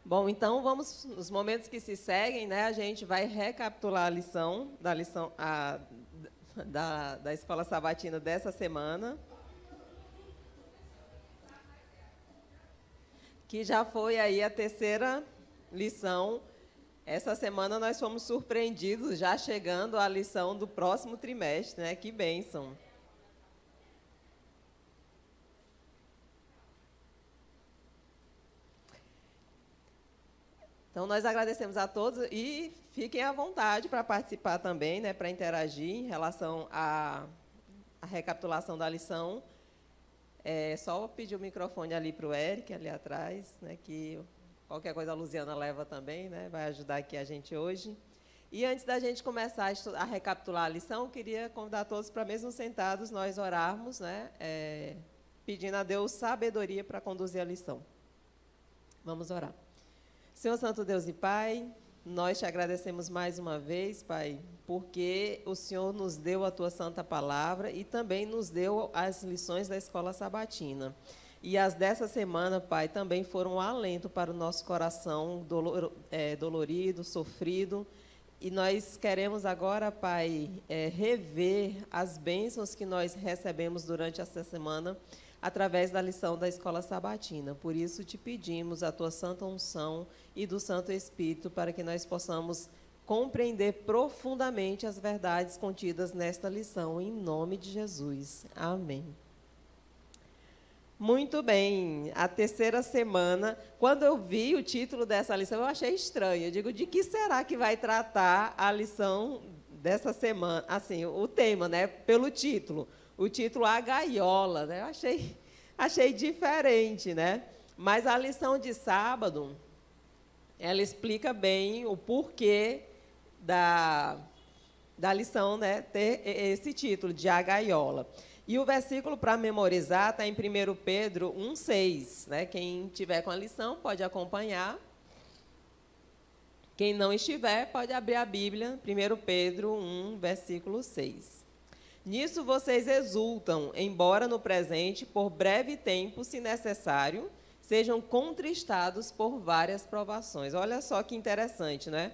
Bom, então vamos, nos momentos que se seguem, né, a gente vai recapitular a lição da Escola Sabatina dessa semana, que já foi aí a terceira lição. Essa semana nós fomos surpreendidos, já chegando à lição do próximo trimestre, né? Que bênção! Então, nós agradecemos a todos e fiquem à vontade para participar também, né, para interagir em relação à recapitulação da lição. É só pedir o microfone ali para o Eric, ali atrás, né, que qualquer coisa a Luziana leva também, né, vai ajudar aqui a gente hoje. E antes da gente começar a recapitular a lição, eu queria convidar todos para, mesmo sentados, nós orarmos, né, pedindo a Deus sabedoria para conduzir a lição. Vamos orar. Senhor Santo Deus e Pai, nós te agradecemos mais uma vez, Pai, porque o Senhor nos deu a Tua Santa Palavra e também nos deu as lições da Escola Sabatina. E as dessa semana, Pai, também foram um alento para o nosso coração dolorido, sofrido. E nós queremos agora, Pai, rever as bênçãos que nós recebemos durante essa semana, através da lição da Escola Sabatina. Por isso, te pedimos a Tua Santa Unção e do Santo Espírito para que nós possamos compreender profundamente as verdades contidas nesta lição, em nome de Jesus. Amém. Muito bem, a terceira semana, quando eu vi o título dessa lição, eu achei estranho. Eu digo, de que será que vai tratar a lição dessa semana? Assim, o tema, né, pelo título. O título A Gaiola, né? Eu achei diferente, né? Mas a lição de sábado, ela explica bem o porquê da lição, né, ter esse título de A Gaiola. E o versículo para memorizar está em 1 Pedro 1,6. Né? Quem tiver com a lição pode acompanhar. Quem não estiver, pode abrir a Bíblia, 1 Pedro 1, versículo 6. Nisso vocês exultam, embora no presente, por breve tempo, se necessário, sejam contristados por várias provações. Olha só que interessante, né?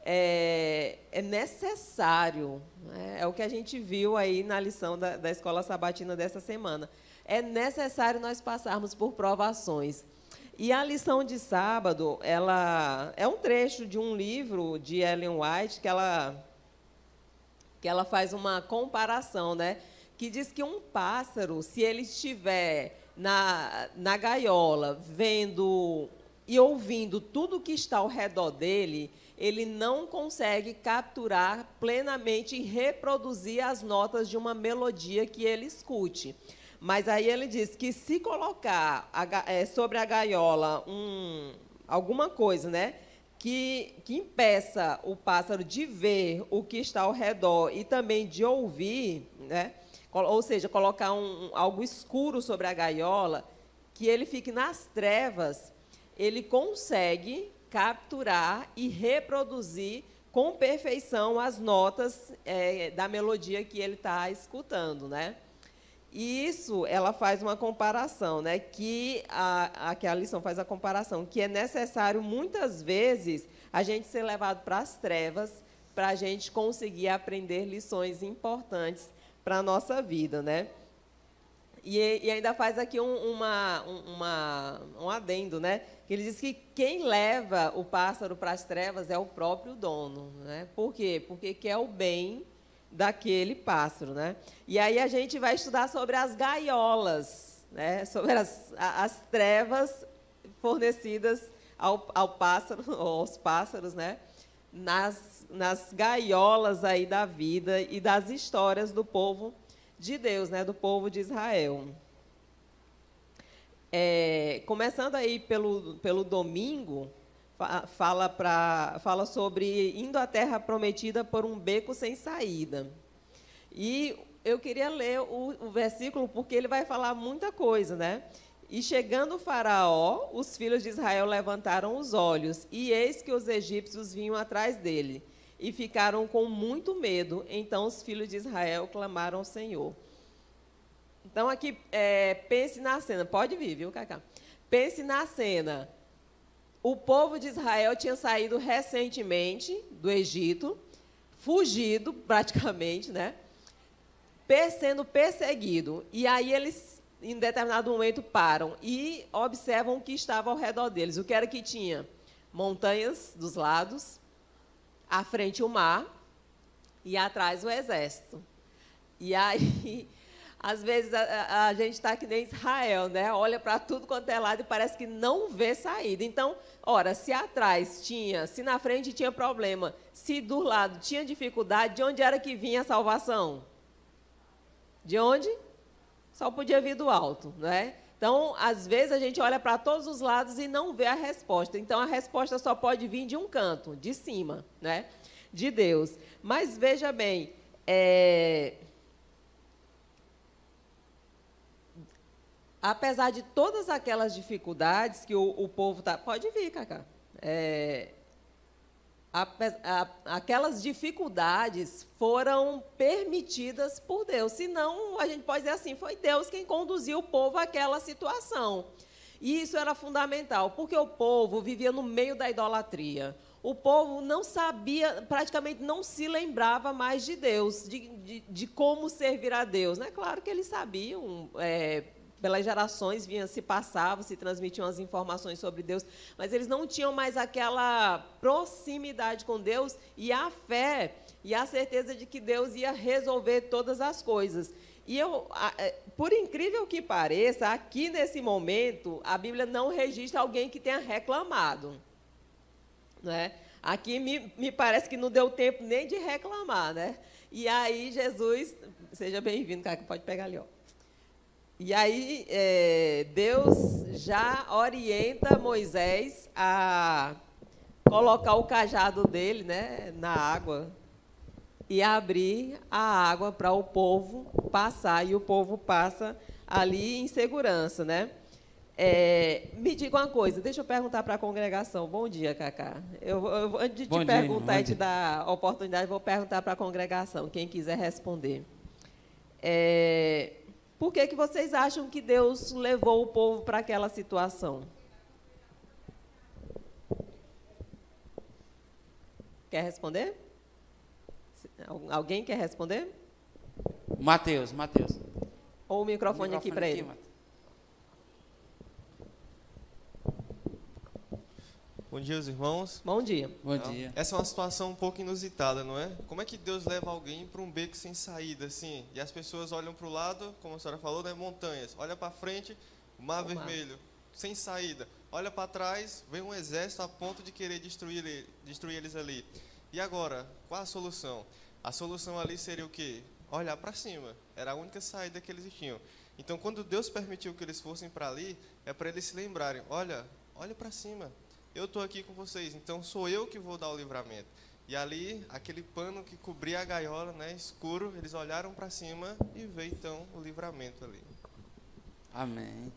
É necessário, né? É o que a gente viu aí na lição da Escola Sabatina dessa semana. É necessário nós passarmos por provações. E a lição de sábado, ela é um trecho de um livro de Ellen White que ela faz uma comparação, né? Que diz que um pássaro, se ele estiver na gaiola, vendo e ouvindo tudo que está ao redor dele, ele não consegue capturar plenamente e reproduzir as notas de uma melodia que ele escute. Mas aí ele diz que se colocar sobre a gaiola alguma coisa, né, que impeça o pássaro de ver o que está ao redor e também de ouvir, né, ou seja, colocar algo escuro sobre a gaiola, que ele fique nas trevas, ele consegue capturar e reproduzir com perfeição as notas da melodia que ele está escutando, né? E isso, ela faz uma comparação, né? Que a lição faz a comparação, que é necessário, muitas vezes, a gente ser levado para as trevas para a gente conseguir aprender lições importantes para a nossa vida, né? E ainda faz aqui um adendo, né? Que ele diz que quem leva o pássaro para as trevas é o próprio dono, né? Por quê? Porque quer o bem daquele pássaro, né? E aí a gente vai estudar sobre as gaiolas, né? Sobre as trevas fornecidas ao pássaro, aos pássaros, né? Nas gaiolas aí da vida e das histórias do povo de Deus, né, do povo de Israel. Começando aí pelo domingo, fala sobre indo à terra prometida por um beco sem saída. E eu queria ler o versículo porque ele vai falar muita coisa, né? E chegando o faraó, os filhos de Israel levantaram os olhos, e eis que os egípcios vinham atrás dele. E ficaram com muito medo. Então os filhos de Israel clamaram ao Senhor. Então, aqui, pense na cena. Pode vir, viu, Cacá? Pense na cena. o povo de Israel tinha saído recentemente do Egito, fugido praticamente, né? Sendo perseguido. E aí eles, em determinado momento, param e observam o que estava ao redor deles. O que era que tinha? Montanhas dos lados, à frente o mar e atrás o exército. E aí, às vezes, a gente está que nem Israel, né? Olha para tudo quanto é lado e parece que não vê saída. Então, ora, se atrás tinha, se na frente tinha problema, se do lado tinha dificuldade, de onde era que vinha a salvação? De onde? Só podia vir do alto, né? Então, às vezes, a gente olha para todos os lados e não vê a resposta. Então, a resposta só pode vir de um canto, de cima, né? De Deus. Mas, veja bem, apesar de todas aquelas dificuldades que o povo está... Pode vir, Cacá. Aquelas dificuldades foram permitidas por Deus. Senão, a gente pode dizer assim, foi Deus quem conduziu o povo àquela situação. E isso era fundamental, porque o povo vivia no meio da idolatria. O povo não sabia, praticamente não se lembrava mais de Deus, de como servir a Deus. É claro que eles sabiam... pelas gerações se passavam, se transmitiam as informações sobre Deus, mas eles não tinham mais aquela proximidade com Deus e a fé e a certeza de que Deus ia resolver todas as coisas. E por incrível que pareça, aqui nesse momento, a Bíblia não registra alguém que tenha reclamado, né? Aqui me parece que não deu tempo nem de reclamar, né? E aí Jesus, seja bem-vindo, cara, que pode pegar ali, ó. E aí, Deus já orienta Moisés a colocar o cajado dele, né, na água e abrir a água para o povo passar. E o povo passa ali em segurança, né? Me diga uma coisa, deixa eu perguntar para a congregação. Bom dia, Cacá. Antes de te perguntar e te dar a oportunidade, vou perguntar para a congregação, quem quiser responder. Por que vocês acham que Deus levou o povo para aquela situação? Quer responder? Alguém quer responder? Mateus. Ou o microfone aqui para ele. Bom dia, os irmãos. Bom dia. Bom dia. Essa é uma situação um pouco inusitada, não é? Como é que Deus leva alguém para um beco sem saída, assim? E as pessoas olham para o lado, como a senhora falou, né? Montanhas. Olha para frente, o mar vermelho, sem saída. Olha para trás, vem um exército a ponto de querer destruir eles ali. E agora, qual a solução? A solução ali seria o quê? Olhar para cima. Era a única saída que eles tinham. Então, quando Deus permitiu que eles fossem para ali, é para eles se lembrarem, olha para cima. Eu estou aqui com vocês, então sou eu que vou dar o livramento. E ali, aquele pano que cobria a gaiola, né, escuro, eles olharam para cima e veio, então, o livramento ali. Amém.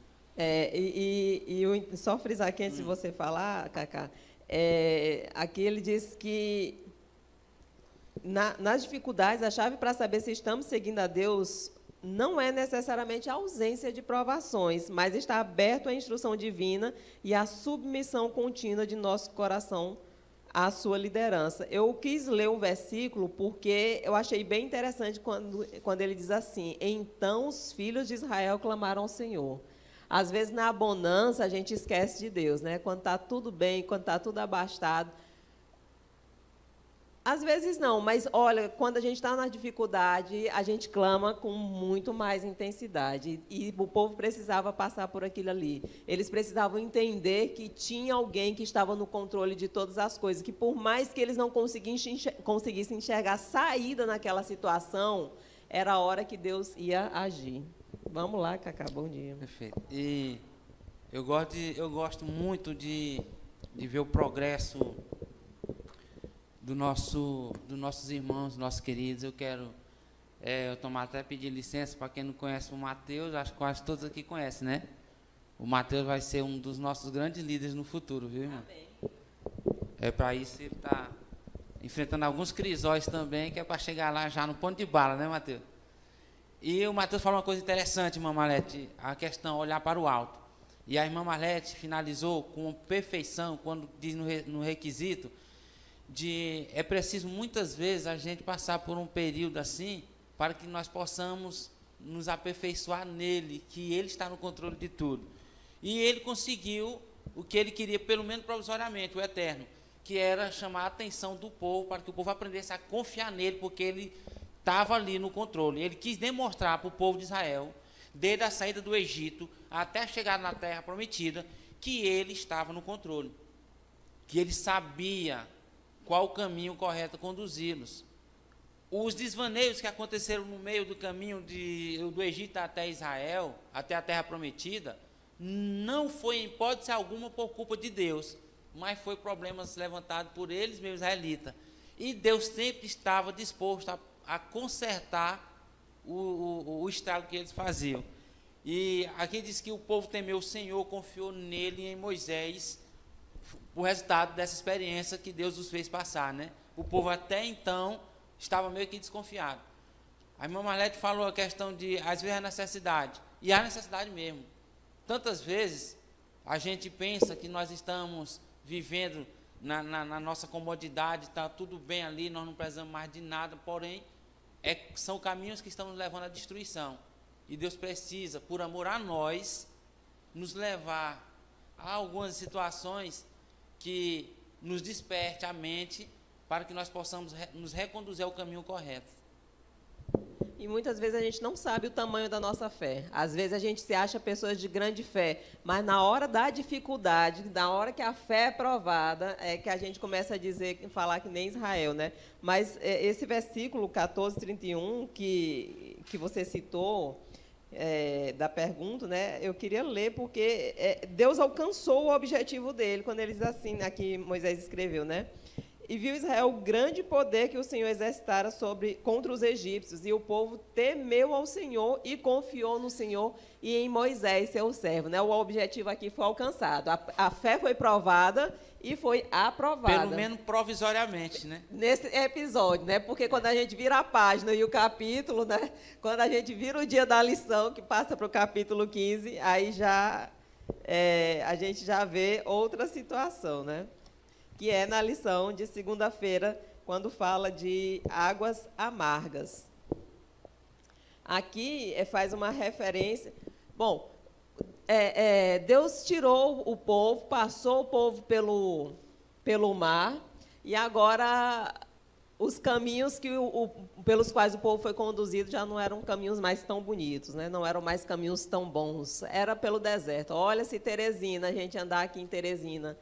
Só frisar aqui antes de você falar, Cacá, aqui ele diz que nas dificuldades, a chave para saber se estamos seguindo a Deus não é necessariamente a ausência de provações, mas está aberto à instrução divina e à submissão contínua de nosso coração à sua liderança. Eu quis ler o versículo porque eu achei bem interessante quando ele diz assim, então os filhos de Israel clamaram ao Senhor. Às vezes, na bonança, a gente esquece de Deus, né? Quando está tudo bem, quando está tudo abastado. Às vezes não, mas, olha, quando a gente está na dificuldade, a gente clama com muito mais intensidade. E o povo precisava passar por aquilo ali. Eles precisavam entender que tinha alguém que estava no controle de todas as coisas, que por mais que eles não conseguissem enxergar saída naquela situação, era a hora que Deus ia agir. Vamos lá, Cacá, bom dia. Perfeito. E eu gosto muito de ver o progresso dos nossos irmãos, nossos queridos. Eu quero tomar até pedir licença para quem não conhece o Mateus, acho que quase todos aqui conhecem, né? O Mateus vai ser um dos nossos grandes líderes no futuro, viu, irmão? Amém. Para isso ele está enfrentando alguns crisóis também, que é para chegar lá já no ponto de bala, né, Mateus? E o Mateus falou uma coisa interessante, Mamalete, a questão olhar para o alto. E a irmã Marlete finalizou com perfeição, quando diz no requisito, é preciso muitas vezes a gente passar por um período assim, para que nós possamos nos aperfeiçoar nele, que ele está no controle de tudo. E ele conseguiu o que ele queria, pelo menos provisoriamente, o eterno, que era chamar a atenção do povo, para que o povo aprendesse a confiar nele, porque ele estava ali no controle. Ele quis demonstrar para o povo de Israel, desde a saída do Egito até chegar na terra prometida, que ele estava no controle, que ele sabia qual o caminho correto a conduzi-los. Os desvaneios que aconteceram no meio do caminho do Egito até Israel, até a terra prometida, não foi em hipótese alguma por culpa de Deus, mas foi problemas levantados por eles, meus israelitas. E Deus sempre estava disposto a consertar o estrago que eles faziam. E aqui diz que o povo temeu o Senhor, confiou nele e em Moisés, o resultado dessa experiência que Deus os fez passar, né? O povo até então estava meio que desconfiado. A irmã Marlete falou a questão de, às vezes, a necessidade, e há necessidade mesmo. Tantas vezes, a gente pensa que nós estamos vivendo na nossa comodidade, está tudo bem ali, nós não precisamos mais de nada, porém, são caminhos que estão nos levando à destruição. E Deus precisa, por amor a nós, nos levar a algumas situações que nos desperte a mente para que nós possamos nos reconduzir ao caminho correto. E muitas vezes a gente não sabe o tamanho da nossa fé. Às vezes a gente se acha pessoas de grande fé, mas na hora da dificuldade, na hora que a fé é provada, é que a gente começa a falar que nem Israel, né? Mas esse versículo 14:31 que você citou, da pergunta, né? Eu queria ler porque Deus alcançou o objetivo dele quando ele diz assim, aqui Moisés escreveu, né? E viu Israel o grande poder que o Senhor exercitara contra os egípcios, e o povo temeu ao Senhor e confiou no Senhor e em Moisés, seu servo. Né? O objetivo aqui foi alcançado. A fé foi provada e foi aprovada. Pelo menos provisoriamente, né? Nesse episódio, né? Porque quando a gente vira a página e o capítulo, né? Quando a gente vira o dia da lição, que passa para o capítulo 15, aí já a gente já vê outra situação, né? Que é na lição de segunda-feira, quando fala de águas amargas. Aqui faz uma referência. Bom, Deus tirou o povo, passou o povo pelo mar, e agora os caminhos pelos quais o povo foi conduzido já não eram caminhos mais tão bonitos, né? Não eram mais caminhos tão bons, era pelo deserto. Olha, se Teresina, a gente andar aqui em Teresina,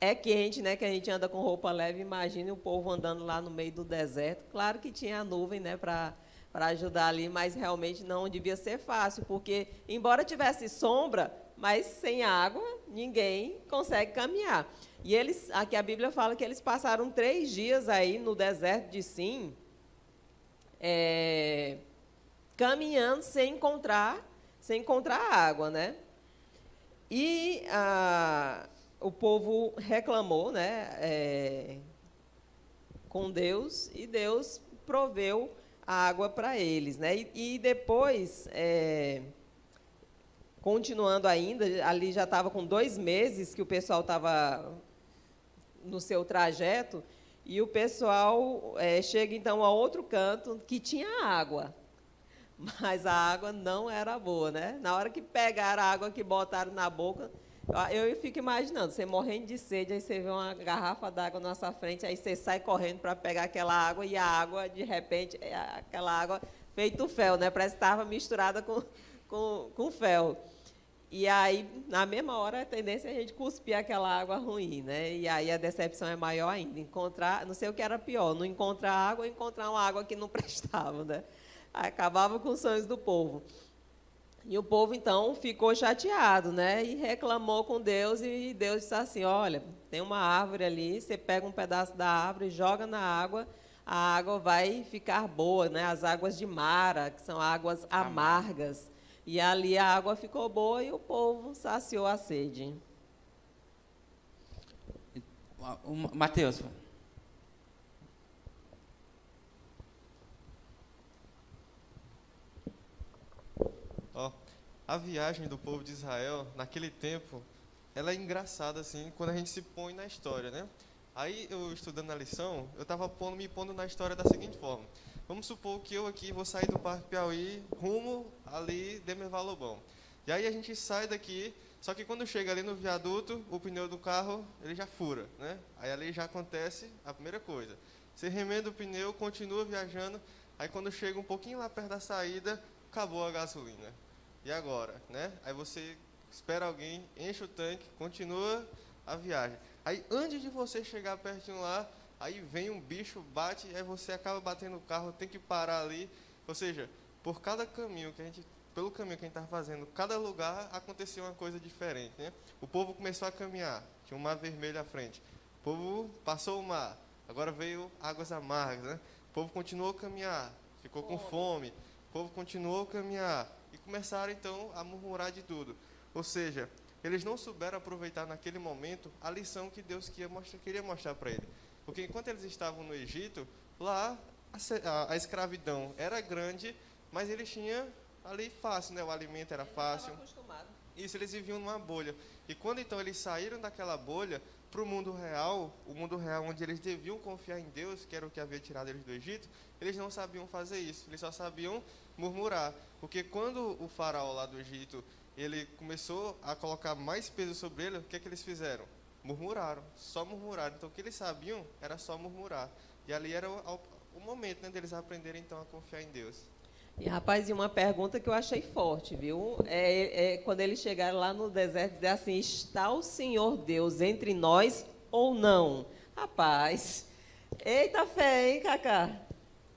é quente, né, que a gente anda com roupa leve, imagine o povo andando lá no meio do deserto. Claro que tinha a nuvem, né, para ajudar ali, mas realmente não devia ser fácil, porque, embora tivesse sombra, mas sem água, ninguém consegue caminhar. E aqui a Bíblia fala que eles passaram 3 dias aí no deserto de Sim, caminhando sem encontrar água, né? E o povo reclamou, né, com Deus, e Deus proveu a água para eles, né? E depois, continuando ainda, ali já estava com 2 meses que o pessoal estava no seu trajeto, e o pessoal chega, então, a outro canto que tinha água, mas a água não era boa, né? Na hora que pegaram a água que botaram na boca, eu fico imaginando, você morrendo de sede, aí você vê uma garrafa d'água na sua frente, aí você sai correndo para pegar aquela água, e a água, de repente, aquela água feito fel, né? Parece que estava misturada com fel. E aí, na mesma hora, a tendência é a gente cuspir aquela água ruim, né? E aí a decepção é maior ainda. Não sei o que era pior, não encontrar água ou encontrar uma água que não prestava, né? Acabava com os sonhos do povo. E o povo, então, ficou chateado, né? E reclamou com Deus, e Deus disse assim, olha, tem uma árvore ali, você pega um pedaço da árvore, joga na água, a água vai ficar boa, né? As águas de Mara, que são águas amargas. E ali a água ficou boa e o povo saciou a sede. Mateus. a viagem do povo de Israel, naquele tempo, ela é engraçada, assim, quando a gente se põe na história, né? Aí, eu estudando a lição, eu estava me pondo na história da seguinte forma. Vamos supor que eu aqui vou sair do Parque Piauí, rumo ali, Demerval Lobão. E aí a gente sai daqui, só que quando chega ali no viaduto, o pneu do carro, ele já fura, né? Aí ali já acontece a primeira coisa. Você remenda o pneu, continua viajando, aí quando chega um pouquinho lá perto da saída, acabou a gasolina. E agora, né? Aí você espera alguém, enche o tanque, continua a viagem. Aí antes de você chegar pertinho lá, aí vem um bicho, bate, aí você acaba batendo o carro, tem que parar ali. Ou seja, por cada caminho que a gente, pelo caminho que a gente está fazendo, cada lugar aconteceu uma coisa diferente, né? O povo começou a caminhar, tinha um mar vermelho à frente. O povo passou o mar, agora veio águas amargas, né? O povo continuou a caminhar, ficou com fome. O povo continuou a caminhar e começaram então a murmurar de tudo. Ou seja, eles não souberam aproveitar naquele momento a lição que Deus queria mostrar para eles. Porque enquanto eles estavam no Egito, lá a escravidão era grande, mas eles tinham ali fácil, né? O alimento era fácil. Isso, eles viviam numa bolha. E quando então eles saíram daquela bolha para o mundo real onde eles deviam confiar em Deus, que era o que havia tirado eles do Egito, eles não sabiam fazer isso, eles só sabiam murmurar. Porque quando o faraó lá do Egito, ele começou a colocar mais peso sobre ele, o que é que eles fizeram? Murmuraram, só murmuraram. Então o que eles sabiam era só murmurar. E ali era o momento, né, deles aprenderem então a confiar em Deus. E, rapaz, e uma pergunta que eu achei forte, viu? Quando eles chegaram lá no deserto, dizer assim, está o Senhor Deus entre nós ou não? Rapaz, eita fé, hein, Cacá?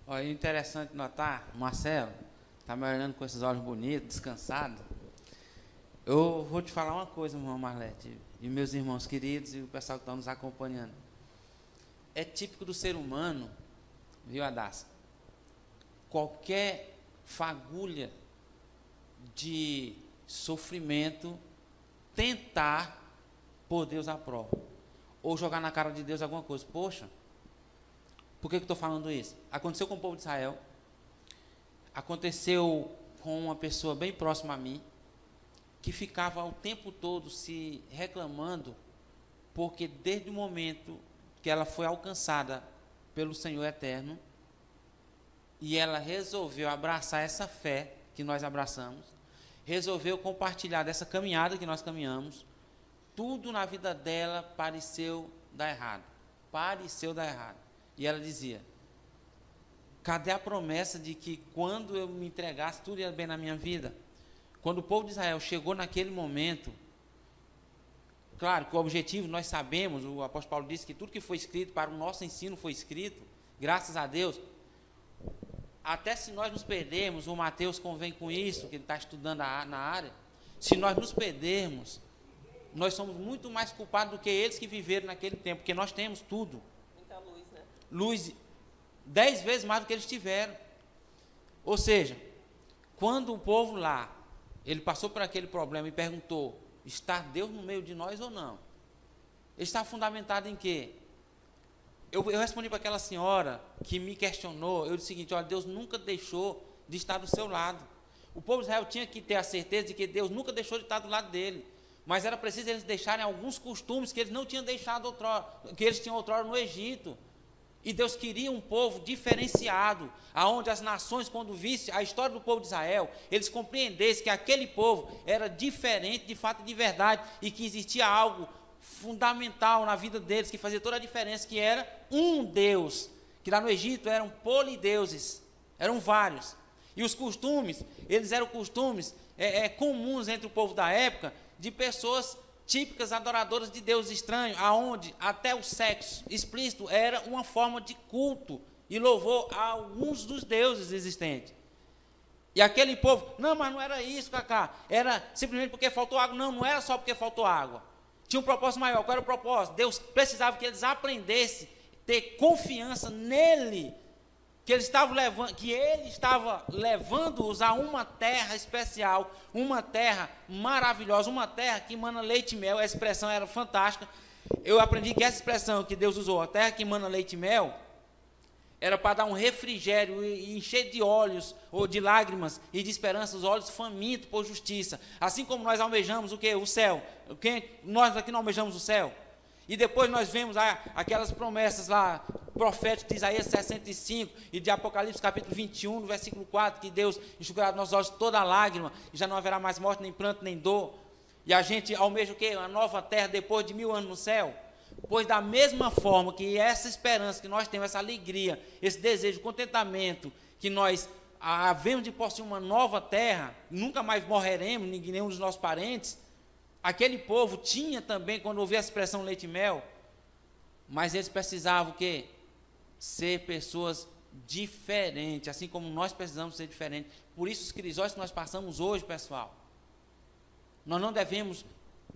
Olha, interessante notar, Marcelo, está me olhando com esses olhos bonitos, descansado. Eu vou te falar uma coisa, irmão Marlete, e meus irmãos queridos e o pessoal que está nos acompanhando. É típico do ser humano, viu, Adassa? Qualquer fagulha de sofrimento, tentar pôr Deus à prova, ou jogar na cara de Deus alguma coisa. Poxa, por que eu estou falando isso? Aconteceu com o povo de Israel, aconteceu com uma pessoa bem próxima a mim, que ficava o tempo todo se reclamando, porque desde o momento que ela foi alcançada pelo Senhor Eterno, e ela resolveu abraçar essa fé que nós abraçamos, resolveu compartilhar dessa caminhada que nós caminhamos, tudo na vida dela pareceu dar errado. Pareceu dar errado. E ela dizia, cadê a promessa de que quando eu me entregasse, tudo ia bem na minha vida? Quando o povo de Israel chegou naquele momento, claro que o objetivo, nós sabemos, o apóstolo Paulo disse que tudo que foi escrito para o nosso ensino foi escrito, graças a Deus. Até se nós nos perdermos, o Mateus convém com isso, que ele está estudando na área, se nós nos perdermos, nós somos muito mais culpados do que eles que viveram naquele tempo, porque nós temos tudo. Muita luz, né? Luz 10 vezes mais do que eles tiveram. Ou seja, quando o povo lá, ele passou por aquele problema e perguntou, está Deus no meio de nós ou não? Ele está fundamentado em quê? Eu respondi para aquela senhora que me questionou, eu disse o seguinte, olha, Deus nunca deixou de estar do seu lado. O povo de Israel tinha que ter a certeza de que Deus nunca deixou de estar do lado dele. Mas era preciso eles deixarem alguns costumes que eles não tinham deixado outrora, que eles tinham outrora no Egito. E Deus queria um povo diferenciado, aonde as nações, quando vissem a história do povo de Israel, eles compreendessem que aquele povo era diferente de fato e de verdade, e que existia algo fundamental na vida deles, que fazia toda a diferença, que era um Deus, que lá no Egito eram polideuses, eram vários. E os costumes, eles eram costumes comuns entre o povo da época, de pessoas típicas adoradoras de deuses estranhos, aonde até o sexo explícito era uma forma de culto e louvor a alguns dos deuses existentes. E aquele povo, não, mas não era isso, Cacá, era simplesmente porque faltou água. Não, não era só porque faltou água. Tinha um propósito maior. Qual era o propósito? Deus precisava que eles aprendessem a ter confiança nele, que ele estava levando-os a uma terra especial, uma terra maravilhosa, uma terra que emana leite e mel. A expressão era fantástica. Eu aprendi que essa expressão que Deus usou, a terra que emana leite e mel, era para dar um refrigério e encher de olhos, ou de lágrimas e de esperança, os olhos famintos por justiça. Assim como nós almejamos o quê? O céu. Nós aqui não almejamos o céu. E depois nós vemos aquelas promessas lá, proféticas de Isaías 65 e de Apocalipse capítulo 21, no versículo 4, que Deus enxugará dos nossos olhos toda a lágrima, e já não haverá mais morte, nem pranto, nem dor. E a gente almeja o quê? Uma nova terra depois de 1000 anos no céu. Pois da mesma forma que essa esperança que nós temos, essa alegria, esse desejo, contentamento, que nós havemos de possuir uma nova terra, nunca mais morreremos, nenhum dos nossos parentes, aquele povo tinha também, quando ouvia a expressão leite e mel, mas eles precisavam o quê? Ser pessoas diferentes, assim como nós precisamos ser diferentes. Por isso os crisóis que nós passamos hoje, pessoal, nós não devemos...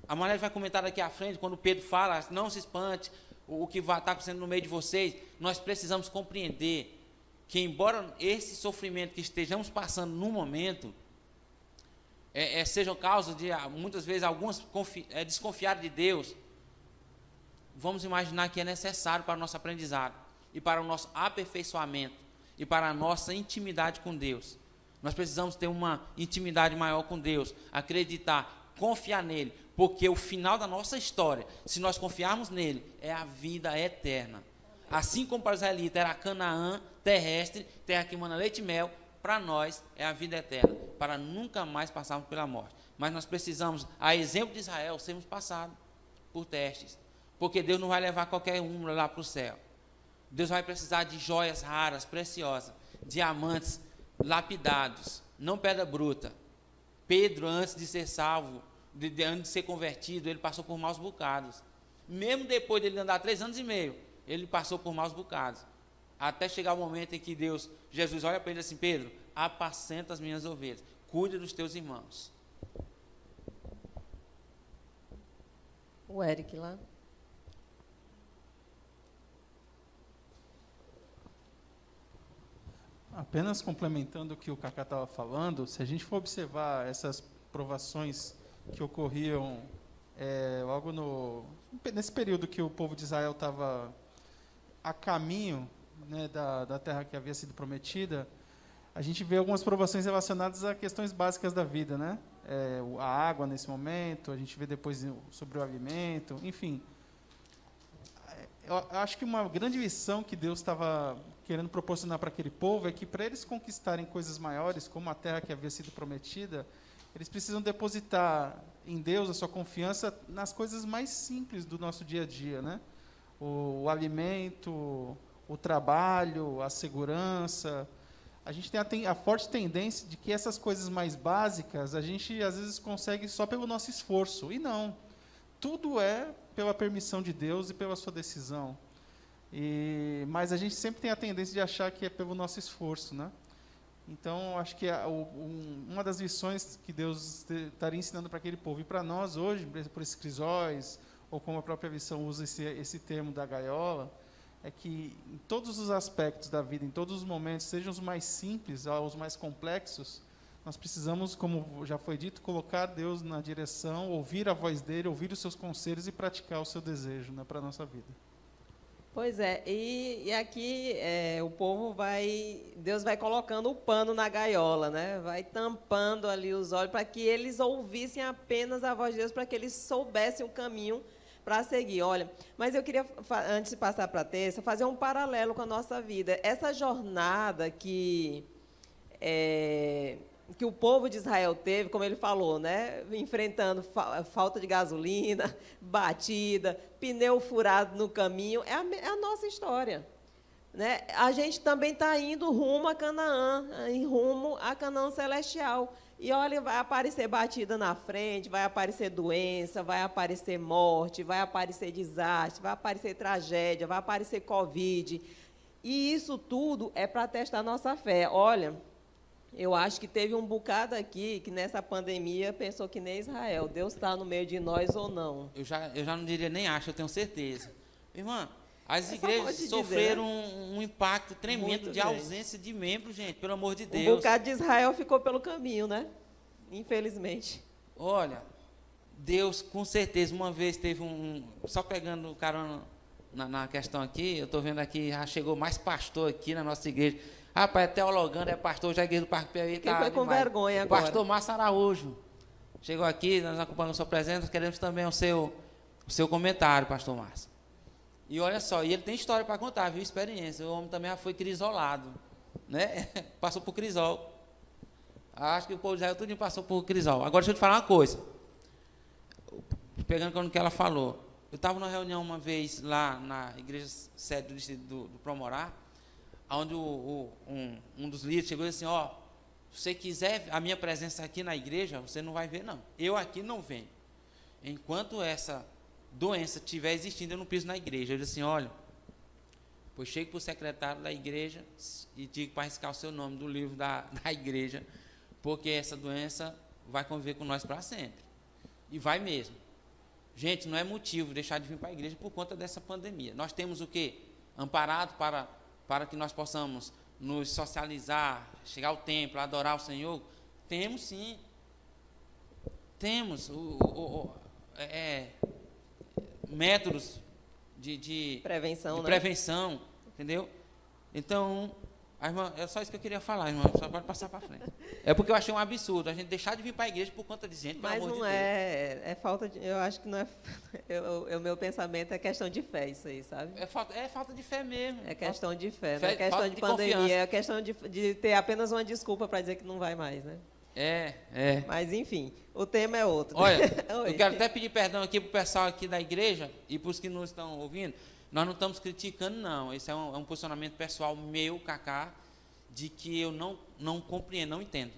A Manélia vai comentar daqui à frente, quando Pedro fala, não se espante, o que está acontecendo no meio de vocês, nós precisamos compreender que, embora esse sofrimento que estejamos passando no momento, seja causa de, muitas vezes, alguns desconfiar de Deus, vamos imaginar que é necessário para o nosso aprendizado, e para o nosso aperfeiçoamento, e para a nossa intimidade com Deus. Nós precisamos ter uma intimidade maior com Deus, acreditar, confiar nele, porque o final da nossa história, se nós confiarmos nele, é a vida eterna. Assim como para os israelitas era a Canaã terrestre, terra que emana leite e mel, para nós é a vida eterna, para nunca mais passarmos pela morte. Mas nós precisamos, a exemplo de Israel, sermos passados por testes, porque Deus não vai levar qualquer um lá para o céu. Deus vai precisar de joias raras, preciosas, diamantes lapidados, não pedra bruta. Pedro, antes de ser salvo, antes de ser convertido, ele passou por maus bocados. Mesmo depois de ele andar 3 anos e meio, ele passou por maus bocados. Até chegar o momento em que Jesus olha para ele assim: Pedro, apacenta as minhas ovelhas, cuida dos teus irmãos. O Eric lá. Apenas complementando o que o Cacá estava falando, se a gente for observar essas provações que ocorriam logo nesse período que o povo de Israel estava a caminho, né, da terra que havia sido prometida, a gente vê algumas provações relacionadas a questões básicas da vida, né? A água nesse momento, a gente vê depois sobre o alimento, enfim. Eu acho que uma grande lição que Deus estava querendo proporcionar para aquele povo é que, para eles conquistarem coisas maiores, como a terra que havia sido prometida, eles precisam depositar em Deus a sua confiança nas coisas mais simples do nosso dia a dia, né? O alimento, o trabalho, a segurança. A gente tem a forte tendência de que essas coisas mais básicas a gente às vezes consegue só pelo nosso esforço. E não. Tudo é pela permissão de Deus e pela sua decisão. Mas a gente sempre tem a tendência de achar que é pelo nosso esforço, né? Então, acho que uma das lições que Deus estaria ensinando para aquele povo, e para nós hoje, por esses crisóis, ou como a própria lição usa esse termo da gaiola, é que em todos os aspectos da vida, em todos os momentos, sejam os mais simples aos mais complexos, nós precisamos, como já foi dito, colocar Deus na direção, ouvir a voz dele, ouvir os seus conselhos e praticar o seu desejo, né, para a nossa vida. Pois é, e aqui o povo Deus vai colocando o pano na gaiola, né? Vai tampando ali os olhos para que eles ouvissem apenas a voz de Deus, para que eles soubessem o caminho para seguir. Olha, mas eu queria, antes de passar para a terça, fazer um paralelo com a nossa vida. Essa jornada que o povo de Israel teve, como ele falou, né? Enfrentando falta de gasolina, batida, pneu furado no caminho, é a nossa história, né? A gente também está indo rumo a Canaã, rumo a Canaã celestial. E olha, vai aparecer batida na frente, vai aparecer doença, vai aparecer morte, vai aparecer desastre, vai aparecer tragédia, vai aparecer Covid. E isso tudo é para testar a nossa fé. Olha, eu acho que teve um bocado aqui que nessa pandemia pensou que nem Israel. Deus está no meio de nós ou não? Eu já não diria nem acho, eu tenho certeza. Irmã, as igrejas sofreram um impacto tremendo de ausência de membros, gente, pelo amor de Deus. Um bocado de Israel ficou pelo caminho, né? Infelizmente. Olha, Deus com certeza uma vez teve só pegando carona na questão aqui, eu estou vendo aqui, já chegou mais pastor aqui na nossa igreja. Rapaz, é teologando, é pastor, já igreja do Parque Piauí. Quem foi com vergonha agora? Pastor Márcio Araújo. Chegou aqui, nós acompanhamos a sua presença, queremos também o seu comentário, pastor Márcio. E olha só, e ele tem história para contar, viu? Experiência. O homem também já foi crisolado, né? Passou por crisol. Acho que o povo de Israel tudo passou por crisol. Agora, deixa eu te falar uma coisa. Pegando no que ela falou. Eu estava numa reunião uma vez lá na igreja sede do distrito do Promorá, onde um dos líderes chegou e disse assim, ó, se você quiser a minha presença aqui na igreja, você não vai ver, não. Eu aqui não venho. Enquanto essa doença estiver existindo, eu não piso na igreja. Eu disse assim, olha, pois chegue para o secretário da igreja e diga para riscar o seu nome do livro da igreja, porque essa doença vai conviver com nós para sempre. E vai mesmo. Gente, não é motivo deixar de vir para a igreja por conta dessa pandemia. Nós temos o quê? Amparado para que nós possamos nos socializar, chegar ao templo, adorar o Senhor? Temos sim. Temos métodos de prevenção, entendeu? Então, a irmã, é só isso que eu queria falar, irmã, só pode passar para frente. É porque eu achei um absurdo a gente deixar de vir para a igreja por conta de gente, pelo amor de Deus. Mas não é falta de, eu acho que não é, o meu pensamento é questão de fé, isso aí, sabe? É falta de fé mesmo. É questão de fé, não é questão de pandemia, confiança. É questão de ter apenas uma desculpa para dizer que não vai mais, né? Mas, enfim, o tema é outro. Olha, eu quero até pedir perdão aqui para o pessoal aqui da igreja e para os que nos estão ouvindo. Nós não estamos criticando, não. Esse é um posicionamento pessoal meu, Cacá, de que eu não compreendo, não entendo.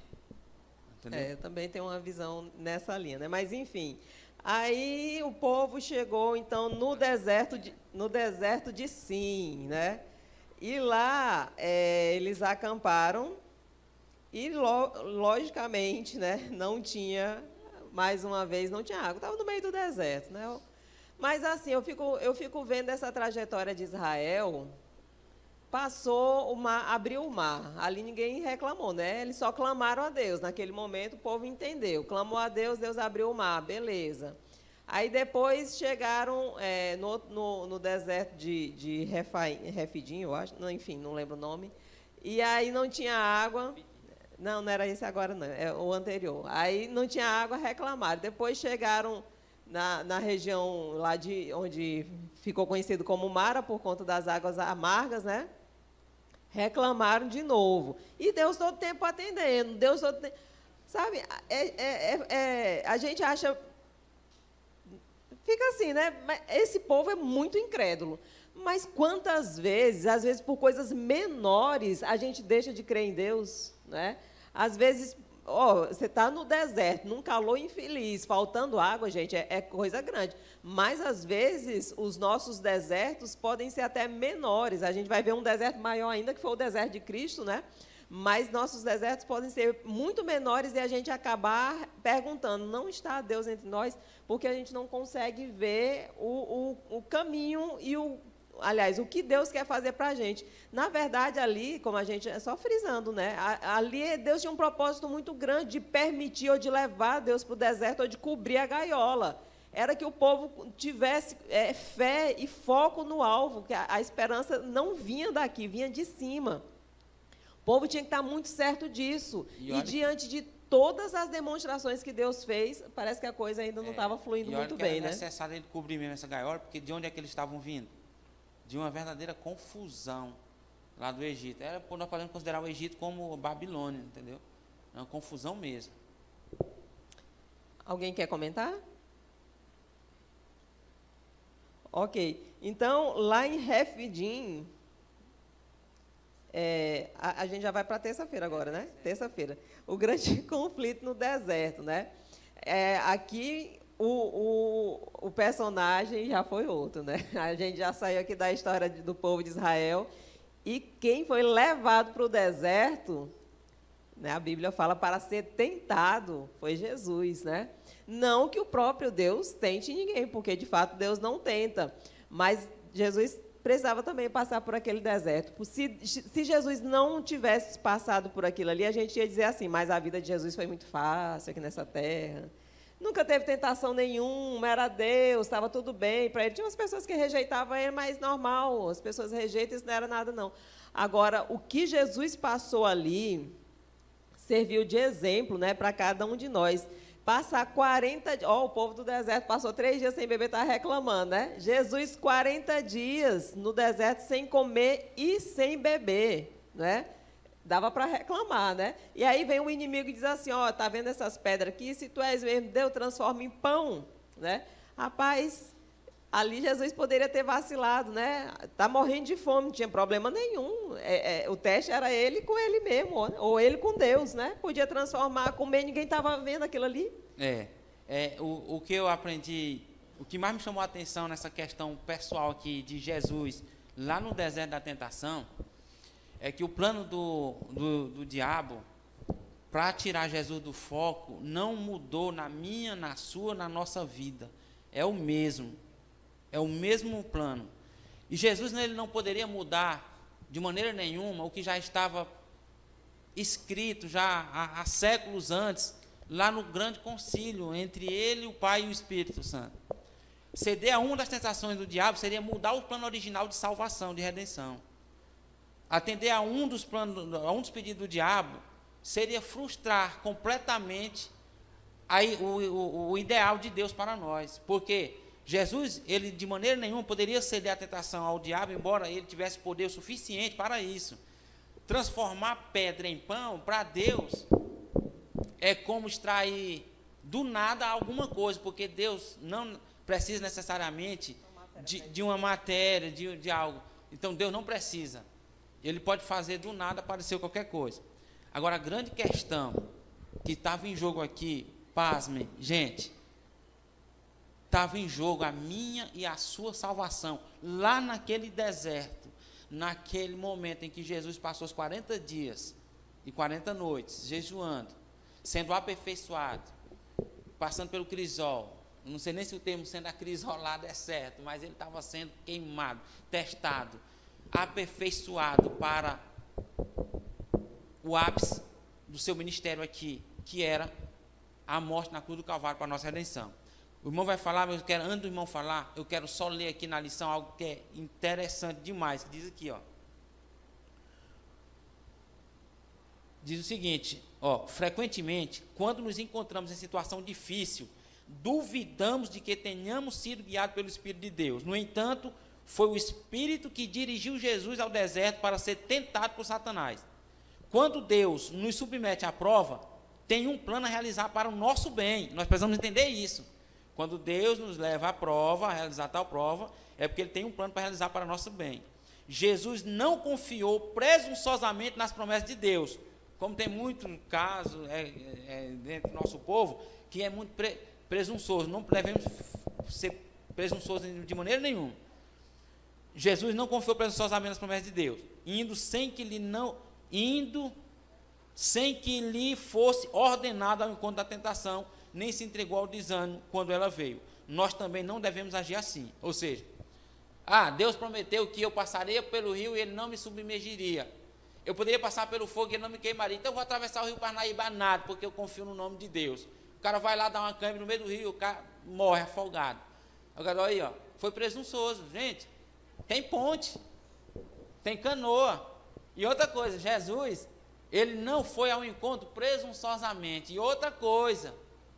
Entendeu? Eu também tenho uma visão nessa linha, né? Mas, enfim, aí o povo chegou, então, no deserto de Sim, né? E lá eles acamparam e, logicamente, né, não tinha, mais uma vez, não tinha água. Estava no meio do deserto, né? Mas, assim, eu fico vendo essa trajetória de Israel. Passou o mar, abriu o mar. Ali ninguém reclamou, né? Eles só clamaram a Deus. Naquele momento, o povo entendeu. Clamou a Deus, Deus abriu o mar. Beleza. Aí, depois, chegaram no deserto de Refidim, eu acho. Não, enfim, não lembro o nome. E aí não tinha água. Não era esse agora, não. É o anterior. Aí não tinha água, reclamaram. Depois chegaram na região lá onde ficou conhecido como Mara, por conta das águas amargas, né? Reclamaram de novo. E Deus todo tempo atendendo. Deus todo tempo, sabe? A gente acha... Fica assim, né? Esse povo é muito incrédulo. Mas quantas vezes, às vezes por coisas menores, a gente deixa de crer em Deus, né? Às vezes... você está no deserto, num calor infeliz, faltando água, gente, é coisa grande. Mas, às vezes, os nossos desertos podem ser até menores. A gente vai ver um deserto maior ainda, que foi o deserto de Cristo, né? Mas nossos desertos podem ser muito menores e a gente acabar perguntando, não está Deus entre nós? Porque a gente não consegue ver o caminho e aliás, o que Deus quer fazer para a gente. Na verdade, ali, como a gente... Só frisando, né? Ali, Deus tinha um propósito muito grande de permitir ou de levar Deus para o deserto ou de cobrir a gaiola. Era que o povo tivesse fé e foco no alvo, que a esperança não vinha daqui, vinha de cima. O povo tinha que estar muito certo disso. E diante de todas as demonstrações que Deus fez, parece que a coisa ainda não estava fluindo muito bem, né? É necessário ele cobrir mesmo essa gaiola, porque de onde é que eles estavam vindo? De uma verdadeira confusão lá do Egito. Nós podemos considerar o Egito como Babilônia, entendeu? É uma confusão mesmo. Alguém quer comentar? Ok. Então, lá em Refidim, a gente já vai para terça-feira agora, né? Terça-feira. O grande conflito no deserto, né? Aqui... O personagem já foi outro, né? A gente já saiu aqui da história do povo de Israel. E quem foi levado para o deserto, né, a Bíblia fala, para ser tentado, foi Jesus, né? Não que o próprio Deus tente ninguém, porque, de fato, Deus não tenta. Mas Jesus precisava também passar por aquele deserto. Se Jesus não tivesse passado por aquilo ali, a gente ia dizer assim, mas a vida de Jesus foi muito fácil aqui nessa terra. Nunca teve tentação nenhuma, era Deus, estava tudo bem para ele. Tinha umas pessoas que rejeitavam ele, mas normal, as pessoas rejeitam, isso não era nada, não. Agora, o que Jesus passou ali serviu de exemplo, né, para cada um de nós. Passar 40 dias, o povo do deserto passou 3 dias sem beber, está reclamando, né? Jesus, 40 dias no deserto sem comer e sem beber, né? Dava para reclamar, né? E aí vem o inimigo e diz assim, ó, tá vendo essas pedras aqui? Se tu és mesmo Deus, transforma em pão, né? Rapaz, ali Jesus poderia ter vacilado, né? Tá morrendo de fome, não tinha problema nenhum. O teste era ele com ele mesmo, ou ele com Deus, né? Podia transformar, comer, ninguém estava vendo aquilo ali. O que eu aprendi, o que mais me chamou a atenção nessa questão pessoal aqui de Jesus, lá no deserto da tentação, é que o plano do diabo para tirar Jesus do foco não mudou na minha, na sua, na nossa vida. É o mesmo plano. E Jesus ele não poderia mudar de maneira nenhuma o que já estava escrito já há séculos antes, lá no grande concílio entre ele, o Pai e o Espírito Santo. Ceder a uma das tentações do diabo seria mudar o plano original de salvação, de redenção. Atender a um dos pedidos do diabo seria frustrar completamente o ideal de Deus para nós, porque Jesus, ele de maneira nenhuma poderia ceder a tentação ao diabo, embora ele tivesse poder suficiente para isso. Transformar pedra em pão, para Deus, é como extrair do nada alguma coisa, porque Deus não precisa necessariamente de uma matéria, de algo. Então, Deus não precisa. Ele pode fazer do nada aparecer qualquer coisa. Agora, a grande questão que estava em jogo aqui, pasmem, gente, estava em jogo a minha e a sua salvação, lá naquele deserto, naquele momento em que Jesus passou os 40 dias e 40 noites, jejuando, sendo aperfeiçoado, passando pelo crisol. Não sei nem se o termo sendo acrisolado é certo, mas ele estava sendo queimado, testado, aperfeiçoado para o ápice do seu ministério aqui, que era a morte na cruz do Calvário para a nossa redenção. O irmão vai falar, mas antes do irmão falar, eu quero só ler aqui na lição algo que é interessante demais, que diz aqui, diz o seguinte, frequentemente, quando nos encontramos em situação difícil, duvidamos de que tenhamos sido guiados pelo Espírito de Deus. No entanto, foi o Espírito que dirigiu Jesus ao deserto para ser tentado por Satanás. Quando Deus nos submete à prova, tem um plano a realizar para o nosso bem. Nós precisamos entender isso. Quando Deus nos leva à prova, a realizar tal prova, é porque Ele tem um plano para realizar para o nosso bem. Jesus não confiou presunçosamente nas promessas de Deus, como tem muito caso dentro do nosso povo, que é muito presunçoso. Não devemos ser presunçosos de maneira nenhuma. Jesus não confiou presunçosamente nas promessas de Deus, indo sem que lhe fosse ordenado ao encontro da tentação, nem se entregou ao desânimo quando ela veio. Nós também não devemos agir assim. Ou seja, Deus prometeu que eu passaria pelo rio e ele não me submergiria. Eu poderia passar pelo fogo e ele não me queimaria. Então eu vou atravessar o rio Parnaíba nada, porque eu confio no nome de Deus. O cara vai lá dar uma câimbra no meio do rio, o cara morre afogado. Agora, olha aí, foi presunçoso. Gente, tem ponte, tem canoa. E outra coisa, Jesus, ele não foi ao encontro presunçosamente. E outra coisa,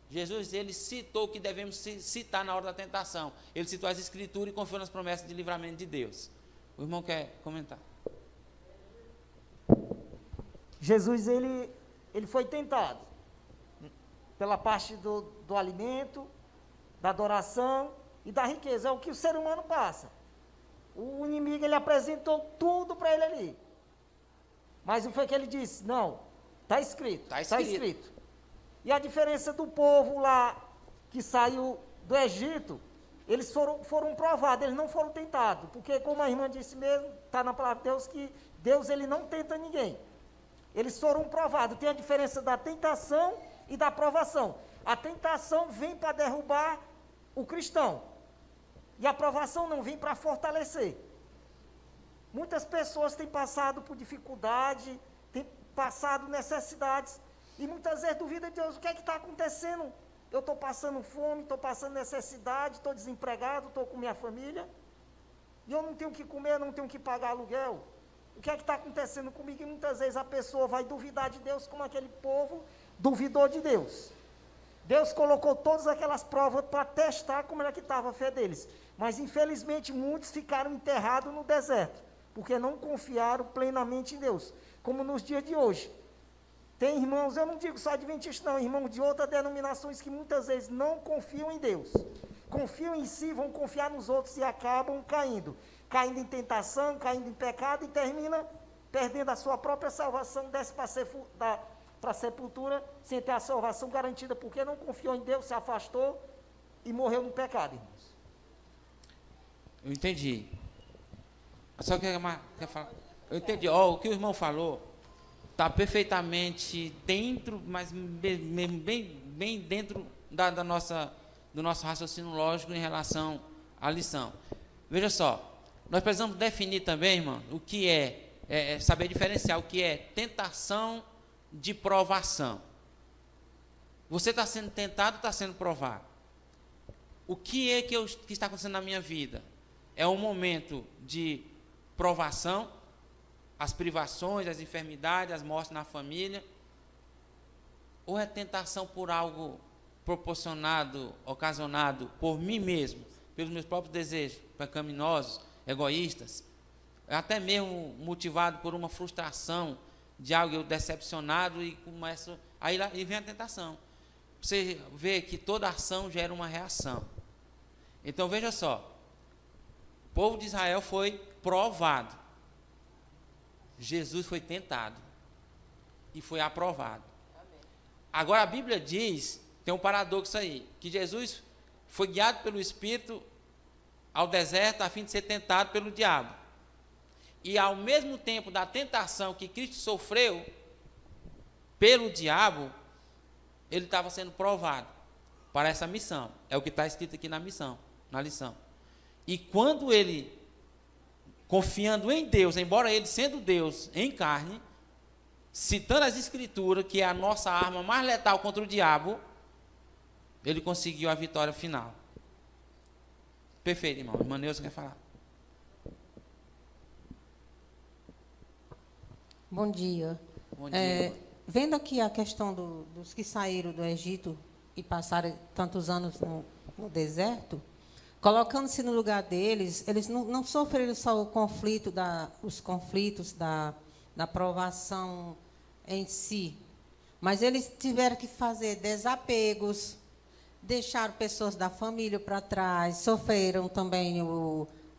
Jesus, ele citou o que devemos citar na hora da tentação. Ele citou as Escrituras e confiou nas promessas de livramento de Deus. O irmão quer comentar? Jesus, ele foi tentado pela parte do alimento, da adoração e da riqueza. É o que o ser humano passa. O inimigo, ele apresentou tudo para ele ali. Mas o que foi que ele disse? Não, está escrito. Está escrito. E a diferença do povo lá que saiu do Egito, eles foram provados, eles não foram tentados. Porque, como a irmã disse mesmo, está na palavra de Deus, que Deus ele não tenta ninguém. Eles foram provados. Tem a diferença da tentação e da provação. A tentação vem para derrubar o cristão. E a provação não vem para fortalecer. Muitas pessoas têm passado por dificuldade, têm passado necessidades, e muitas vezes duvidam de Deus. O que é que está acontecendo? eu estou passando fome, estou passando necessidade, estou desempregado, estou com minha família, e eu não tenho o que comer, não tenho o que pagar aluguel. O que é que está acontecendo comigo? E muitas vezes a pessoa vai duvidar de Deus, como aquele povo duvidou de Deus. Deus colocou todas aquelas provas para testar como era que estava a fé deles. Mas, infelizmente, muitos ficaram enterrados no deserto, porque não confiaram plenamente em Deus. Como nos dias de hoje. Tem irmãos, eu não digo só adventistas, não, irmãos de outras denominações que muitas vezes não confiam em Deus. Confiam em si, vão confiar nos outros e acabam caindo. Caindo em tentação, caindo em pecado e termina perdendo a sua própria salvação, desce para a sepultura sem ter a salvação garantida, porque não confiou em Deus, se afastou e morreu no pecado, irmãos. Eu entendi. Só que quer falar? Eu entendi. O que o irmão falou está perfeitamente dentro, mas bem dentro do nosso raciocínio lógico em relação à lição. Veja só, nós precisamos definir também, irmão, o que é saber diferenciar o que é tentação de provação. Você está sendo tentado, está sendo provado. O que é que está acontecendo na minha vida? É um momento de provação, as privações, as enfermidades, as mortes na família, ou é tentação por algo proporcionado, ocasionado por mim mesmo, pelos meus próprios desejos pecaminosos, egoístas, até mesmo motivado por uma frustração de algo decepcionado e começo, aí vem a tentação. Você vê que toda ação gera uma reação. Então veja só, o povo de Israel foi provado. Jesus foi tentado e foi aprovado. Amém. Agora a Bíblia diz, tem um paradoxo aí, que Jesus foi guiado pelo Espírito ao deserto a fim de ser tentado pelo diabo. E ao mesmo tempo da tentação que Cristo sofreu pelo diabo, ele estava sendo provado para essa missão. É o que está escrito aqui na lição. E quando ele, confiando em Deus, embora ele sendo Deus em carne, citando as Escrituras, que é a nossa arma mais letal contra o diabo, ele conseguiu a vitória final. Perfeito, irmão. Irmã Neuza quer falar. Bom dia. Bom dia. Vendo aqui a questão dos que saíram do Egito e passaram tantos anos no deserto, colocando-se no lugar deles, eles não sofreram só os conflitos da provação em si, mas eles tiveram que fazer desapegos, deixaram pessoas da família para trás, sofreram também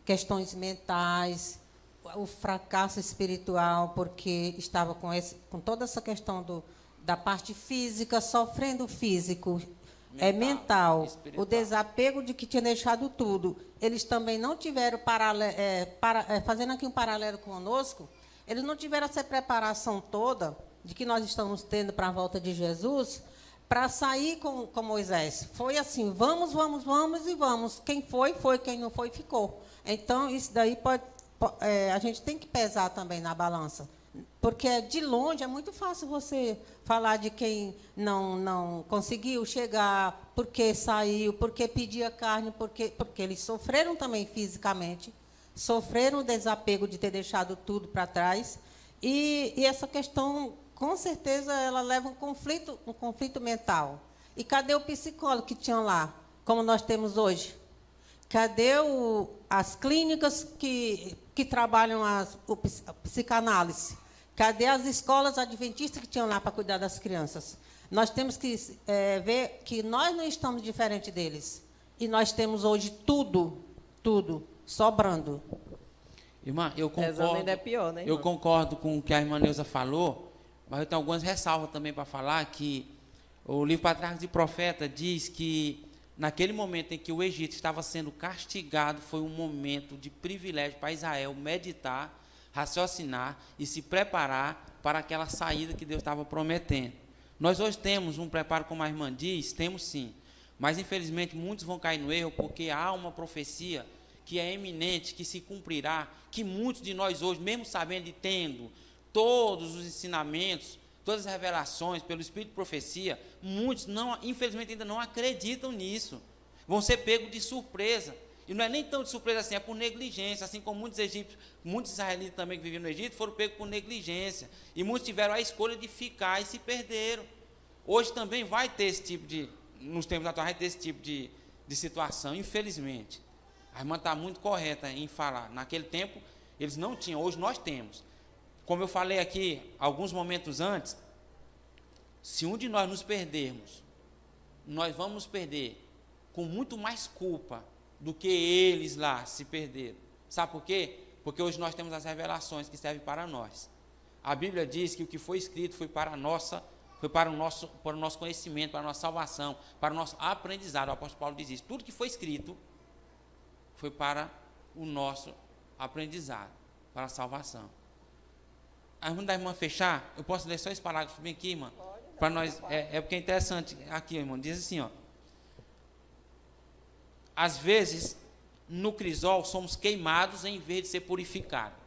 questões mentais, o fracasso espiritual, porque estava com toda essa questão da parte física, sofrendo físico, mental, o desapego de que tinha deixado tudo. Eles também não tiveram, fazendo aqui um paralelo conosco, eles não tiveram essa preparação toda de que nós estamos tendo para a volta de Jesus, para sair com Moisés. Foi assim, vamos e vamos. Quem foi, quem não foi, ficou. Então, isso daí a gente tem que pesar também na balança. Porque de longe é muito fácil você falar de quem não conseguiu chegar, porque saiu, porque pedia carne, porque eles sofreram também fisicamente, sofreram o desapego de ter deixado tudo para trás. E essa questão, com certeza, ela leva um conflito mental. E cadê o psicólogo que tinham lá, como nós temos hoje? Cadê as clínicas que trabalham a psicanálise? Cadê as escolas adventistas que tinham lá para cuidar das crianças? Nós temos que ver que nós não estamos diferente deles. E nós temos hoje tudo sobrando. Irmã, eu concordo. Ainda é pior, né, irmã? Eu concordo com o que a irmã Neuza falou, mas eu tenho algumas ressalvas também para falar, que o livro Patriarcas e Profetas diz que naquele momento em que o Egito estava sendo castigado, foi um momento de privilégio para Israel meditar, raciocinar e se preparar para aquela saída que Deus estava prometendo. Nós hoje temos um preparo, como a irmã diz, temos sim, mas infelizmente muitos vão cair no erro, porque há uma profecia que é eminente, que se cumprirá, que muitos de nós hoje, mesmo sabendo e tendo todos os ensinamentos todas as revelações, pelo Espírito de profecia, muitos, infelizmente, ainda não acreditam nisso. Vão ser pegos de surpresa. E não é nem tão de surpresa assim, é por negligência, assim como muitos egípcios, muitos israelitas também que viviam no Egito, foram pegos por negligência. E muitos tiveram a escolha de ficar e se perderam. Hoje também vai ter esse tipo de, nos tempos atuais, vai ter esse tipo de situação, infelizmente. A irmã está muito correta em falar. Naquele tempo, eles não tinham, hoje nós temos. Como eu falei aqui, alguns momentos antes, se um de nós nos perdermos, nós vamos nos perder com muito mais culpa do que eles lá se perderam. Sabe por quê? Porque hoje nós temos as revelações que servem para nós. A Bíblia diz que o que foi escrito foi para o nosso conhecimento, para a nossa salvação, para o nosso aprendizado. O apóstolo Paulo diz isso. Tudo que foi escrito foi para o nosso aprendizado, para a salvação. Antes da irmã fechar, eu posso ler só esse parágrafo bem aqui, irmã? Para nós, porque é interessante aqui, irmão. Diz assim, ó. Às vezes, no crisol, somos queimados em vez de ser purificados.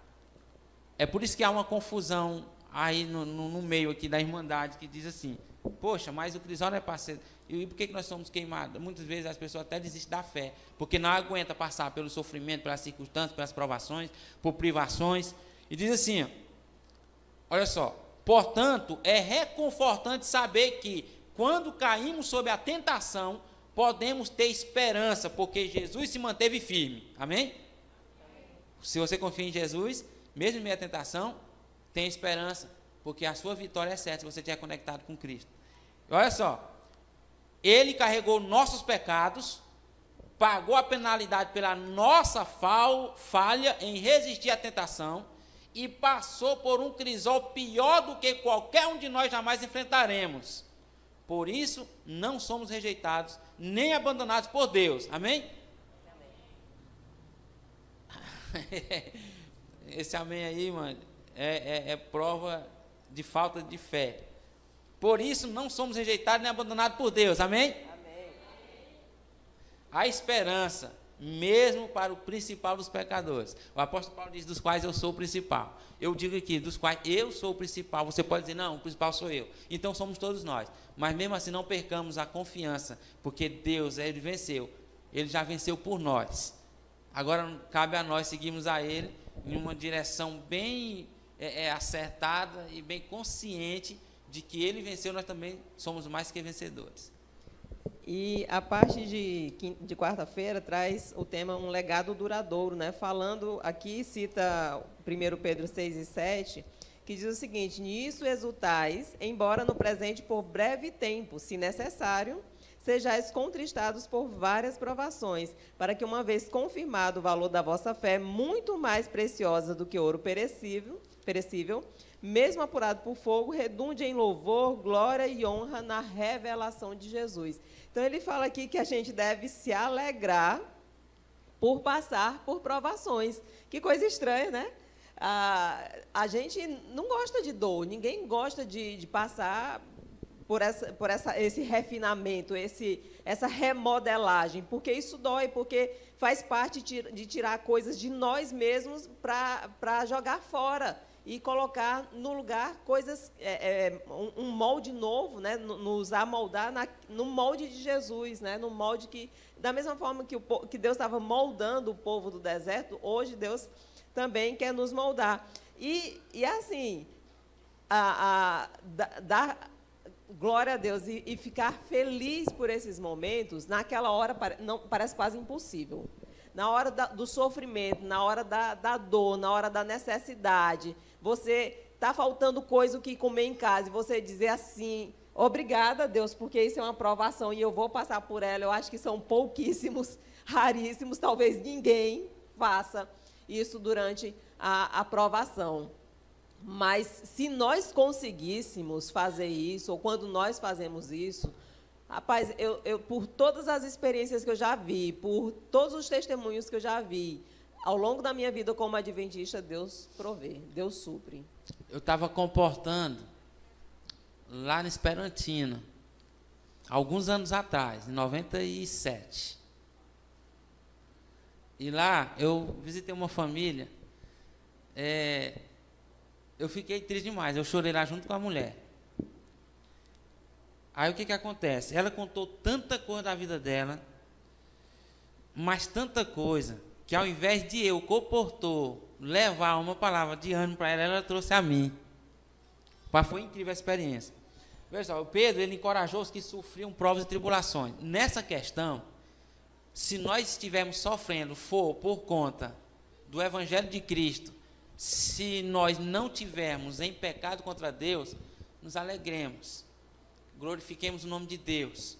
É por isso que há uma confusão aí no meio aqui da Irmandade, que diz assim, poxa, mas o crisol não é para ser... E por que nós somos queimados? Muitas vezes as pessoas até desistem da fé, porque não aguenta passar pelo sofrimento, pelas circunstâncias, pelas provações, por privações. E diz assim, ó, olha só, portanto, é reconfortante saber que, quando caímos sob a tentação, podemos ter esperança, porque Jesus se manteve firme. Amém? Se você confia em Jesus, mesmo em meio à tentação, tem esperança, porque a sua vitória é certa se você estiver conectado com Cristo. E olha só, Ele carregou nossos pecados, pagou a penalidade pela nossa falha em resistir à tentação e passou por um crisol pior do que qualquer um de nós jamais enfrentaremos. Por isso, não somos rejeitados, nem abandonados por Deus. Amém? Amém. Esse amém aí, mano, é prova de falta de fé. Por isso, não somos rejeitados nem abandonados por Deus. Amém? Amém. A esperança, mesmo para o principal dos pecadores. O apóstolo Paulo diz, dos quais eu sou o principal. Eu digo aqui, dos quais eu sou o principal. Você pode dizer, não, o principal sou eu. Então somos todos nós. Mas mesmo assim não percamos a confiança, porque Deus, Ele venceu. Ele já venceu por nós. Agora cabe a nós seguirmos a Ele em uma direção bem acertada e bem consciente de que Ele venceu, nós também somos mais que vencedores. E a parte de quarta-feira traz o tema um legado duradouro, né? Falando aqui, cita 1 Pedro 6 e 7, que diz o seguinte, nisso exultais, embora no presente por breve tempo, se necessário, sejais contristados por várias provações, para que, uma vez confirmado o valor da vossa fé, muito mais preciosa do que ouro perecível, mesmo apurado por fogo, redunde em louvor, glória e honra na revelação de Jesus. Então, ele fala aqui que a gente deve se alegrar por passar por provações. Que coisa estranha, né? A gente não gosta de dor, ninguém gosta de passar por esse refinamento, essa remodelagem, porque isso dói, porque faz parte de tirar coisas de nós mesmos para jogar fora e colocar no lugar coisas, um molde novo, né? Nos amoldar no molde de Jesus, né? No molde que, da mesma forma que Deus estava moldando o povo do deserto, hoje Deus também quer nos moldar. E assim, dar glória a Deus e ficar feliz por esses momentos, naquela hora não, parece quase impossível. Na hora do sofrimento, na hora da dor, na hora da necessidade, você está faltando coisa o que comer em casa, e você dizer assim, obrigada, Deus, porque isso é uma provação e eu vou passar por ela. Eu acho que são pouquíssimos, raríssimos, talvez ninguém faça isso durante a provação. Mas se nós conseguíssemos fazer isso, ou quando nós fazemos isso, rapaz, eu por todas as experiências que eu já vi, por todos os testemunhos que eu já vi, ao longo da minha vida como adventista, Deus provê, Deus supre. Eu estava comportando lá na Esperantina, alguns anos atrás, em 97. E lá eu visitei uma família, eu fiquei triste demais, eu chorei lá junto com a mulher. Aí o que acontece? Ela contou tanta coisa da vida dela, mas tanta coisa, que ao invés de eu, comportor, levar uma palavra de ânimo para ela, ela trouxe a mim. Foi incrível a experiência. Veja só, o Pedro, ele encorajou os que sofriam provas e tribulações. Nessa questão, se nós estivermos sofrendo, for por conta do Evangelho de Cristo, se nós não tivermos em pecado contra Deus, nos alegremos, glorifiquemos o nome de Deus.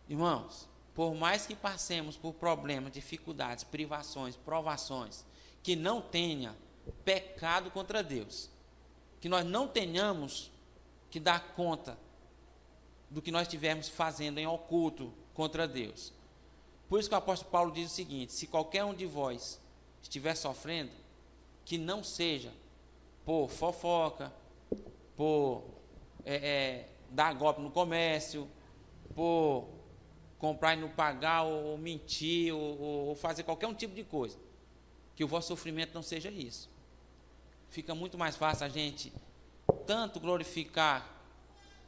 Irmãos, por mais que passemos por problemas, dificuldades, privações, provações, que não tenha pecado contra Deus, que nós não tenhamos que dar conta do que nós estivermos fazendo em oculto contra Deus. Por isso que o apóstolo Paulo diz o seguinte: se qualquer um de vós estiver sofrendo, que não seja por fofoca, por dar golpe no comércio, por comprar e não pagar, ou mentir, ou fazer qualquer um tipo de coisa, que o vosso sofrimento não seja isso. Fica muito mais fácil a gente tanto glorificar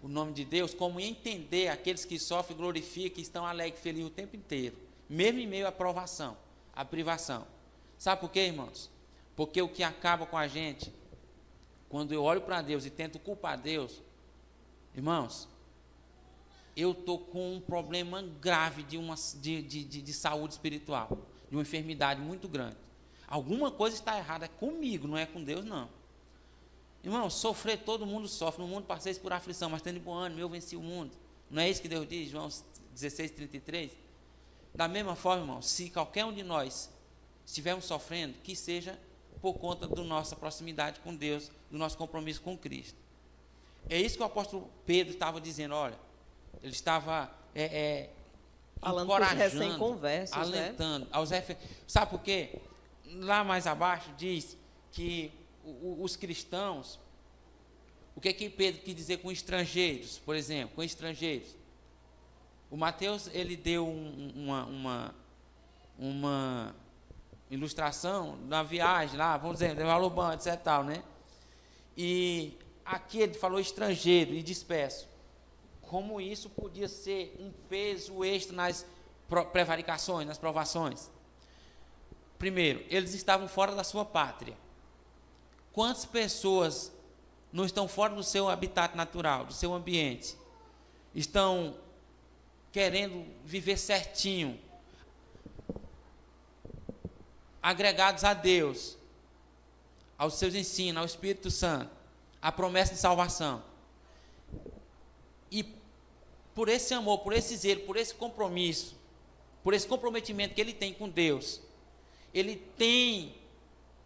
o nome de Deus, como entender aqueles que sofrem, glorificam, que estão alegres, felizes o tempo inteiro, mesmo em meio à provação, à privação. Sabe por quê, irmãos? Porque o que acaba com a gente, quando eu olho para Deus e tento culpar Deus, irmãos, eu estou com um problema grave de saúde espiritual, de uma enfermidade muito grande. Alguma coisa está errada comigo, não é com Deus, não. Irmãos, sofrer, todo mundo sofre. No mundo passeis por aflição, mas tendo de bom ânimo, eu venci o mundo. Não é isso que Deus diz, João 16:33? Da mesma forma, irmãos, se qualquer um de nós estivermos sofrendo, que seja por conta da nossa proximidade com Deus, do nosso compromisso com Cristo. É isso que o apóstolo Pedro estava dizendo. Olha, ele estava falando para os recém-conversos, alentando, né? Sabe por quê? Lá mais abaixo diz que os cristãos, o que Pedro quis dizer com estrangeiros, por exemplo, com estrangeiros? O Mateus, ele deu uma ilustração da viagem lá, vamos dizer, levar o banco, etc. Tal, né? E aqui ele falou estrangeiro e disperso. Como isso podia ser um peso extra nas prevaricações, nas provações? Primeiro, eles estavam fora da sua pátria. Quantas pessoas não estão fora do seu habitat natural, do seu ambiente? Estão querendo viver certinho, agregados a Deus, aos seus ensinos, ao Espírito Santo, à promessa de salvação. E por esse amor, por esse zelo, por esse compromisso, por esse comprometimento que ele tem com Deus, ele tem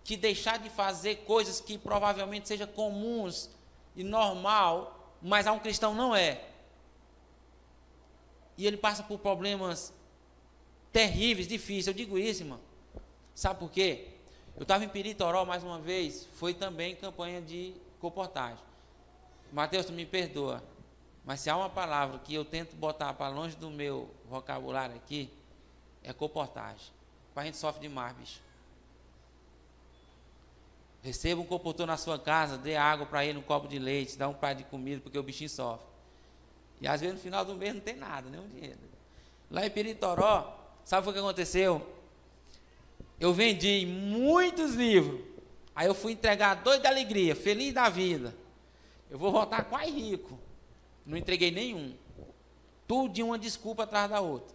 que deixar de fazer coisas que provavelmente sejam comuns e normal, mas a um cristão não é. E ele passa por problemas terríveis, difíceis. Eu digo isso, irmão. Sabe por quê? Eu estava em Piritoró mais uma vez, foi também campanha de comportagem. Mateus, tu me perdoa, mas se há uma palavra que eu tento botar para longe do meu vocabulário aqui, é comportagem. A gente sofre demais, bicho. Receba um comportor na sua casa, dê água para ele, um copo de leite, dá um prato de comida, porque o bichinho sofre. E às vezes no final do mês não tem nada, nenhum dinheiro. Lá em Piritoró, sabe o que aconteceu? Eu vendi muitos livros. Aí eu fui entregar doido de alegria, feliz da vida. Eu vou voltar quase rico. Não entreguei nenhum. Tudo de uma desculpa atrás da outra.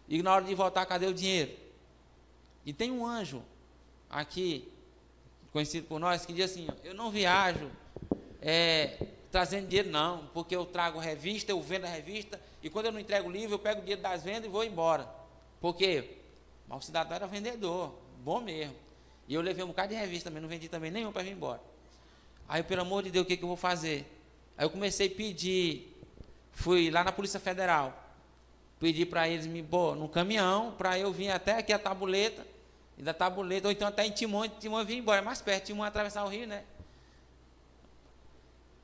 E na hora de voltar, cadê o dinheiro? E tem um anjo aqui, conhecido por nós, que diz assim: eu não viajo trazendo dinheiro não, porque eu trago revista, eu vendo a revista, e quando eu não entrego o livro, eu pego o dinheiro das vendas e vou embora. Por quê? Mas o cidadão era vendedor, bom mesmo. E eu levei um bocado de revista também, não vendi também nenhum para vir embora. Aí, pelo amor de Deus, o que eu vou fazer? Aí eu comecei a pedir, fui lá na Polícia Federal, pedi para eles me pôr no caminhão, para eu vir até aqui a tabuleta, e da tabuleta, ou então até em Timon eu vim embora, é mais perto, Timon atravessar o rio, né?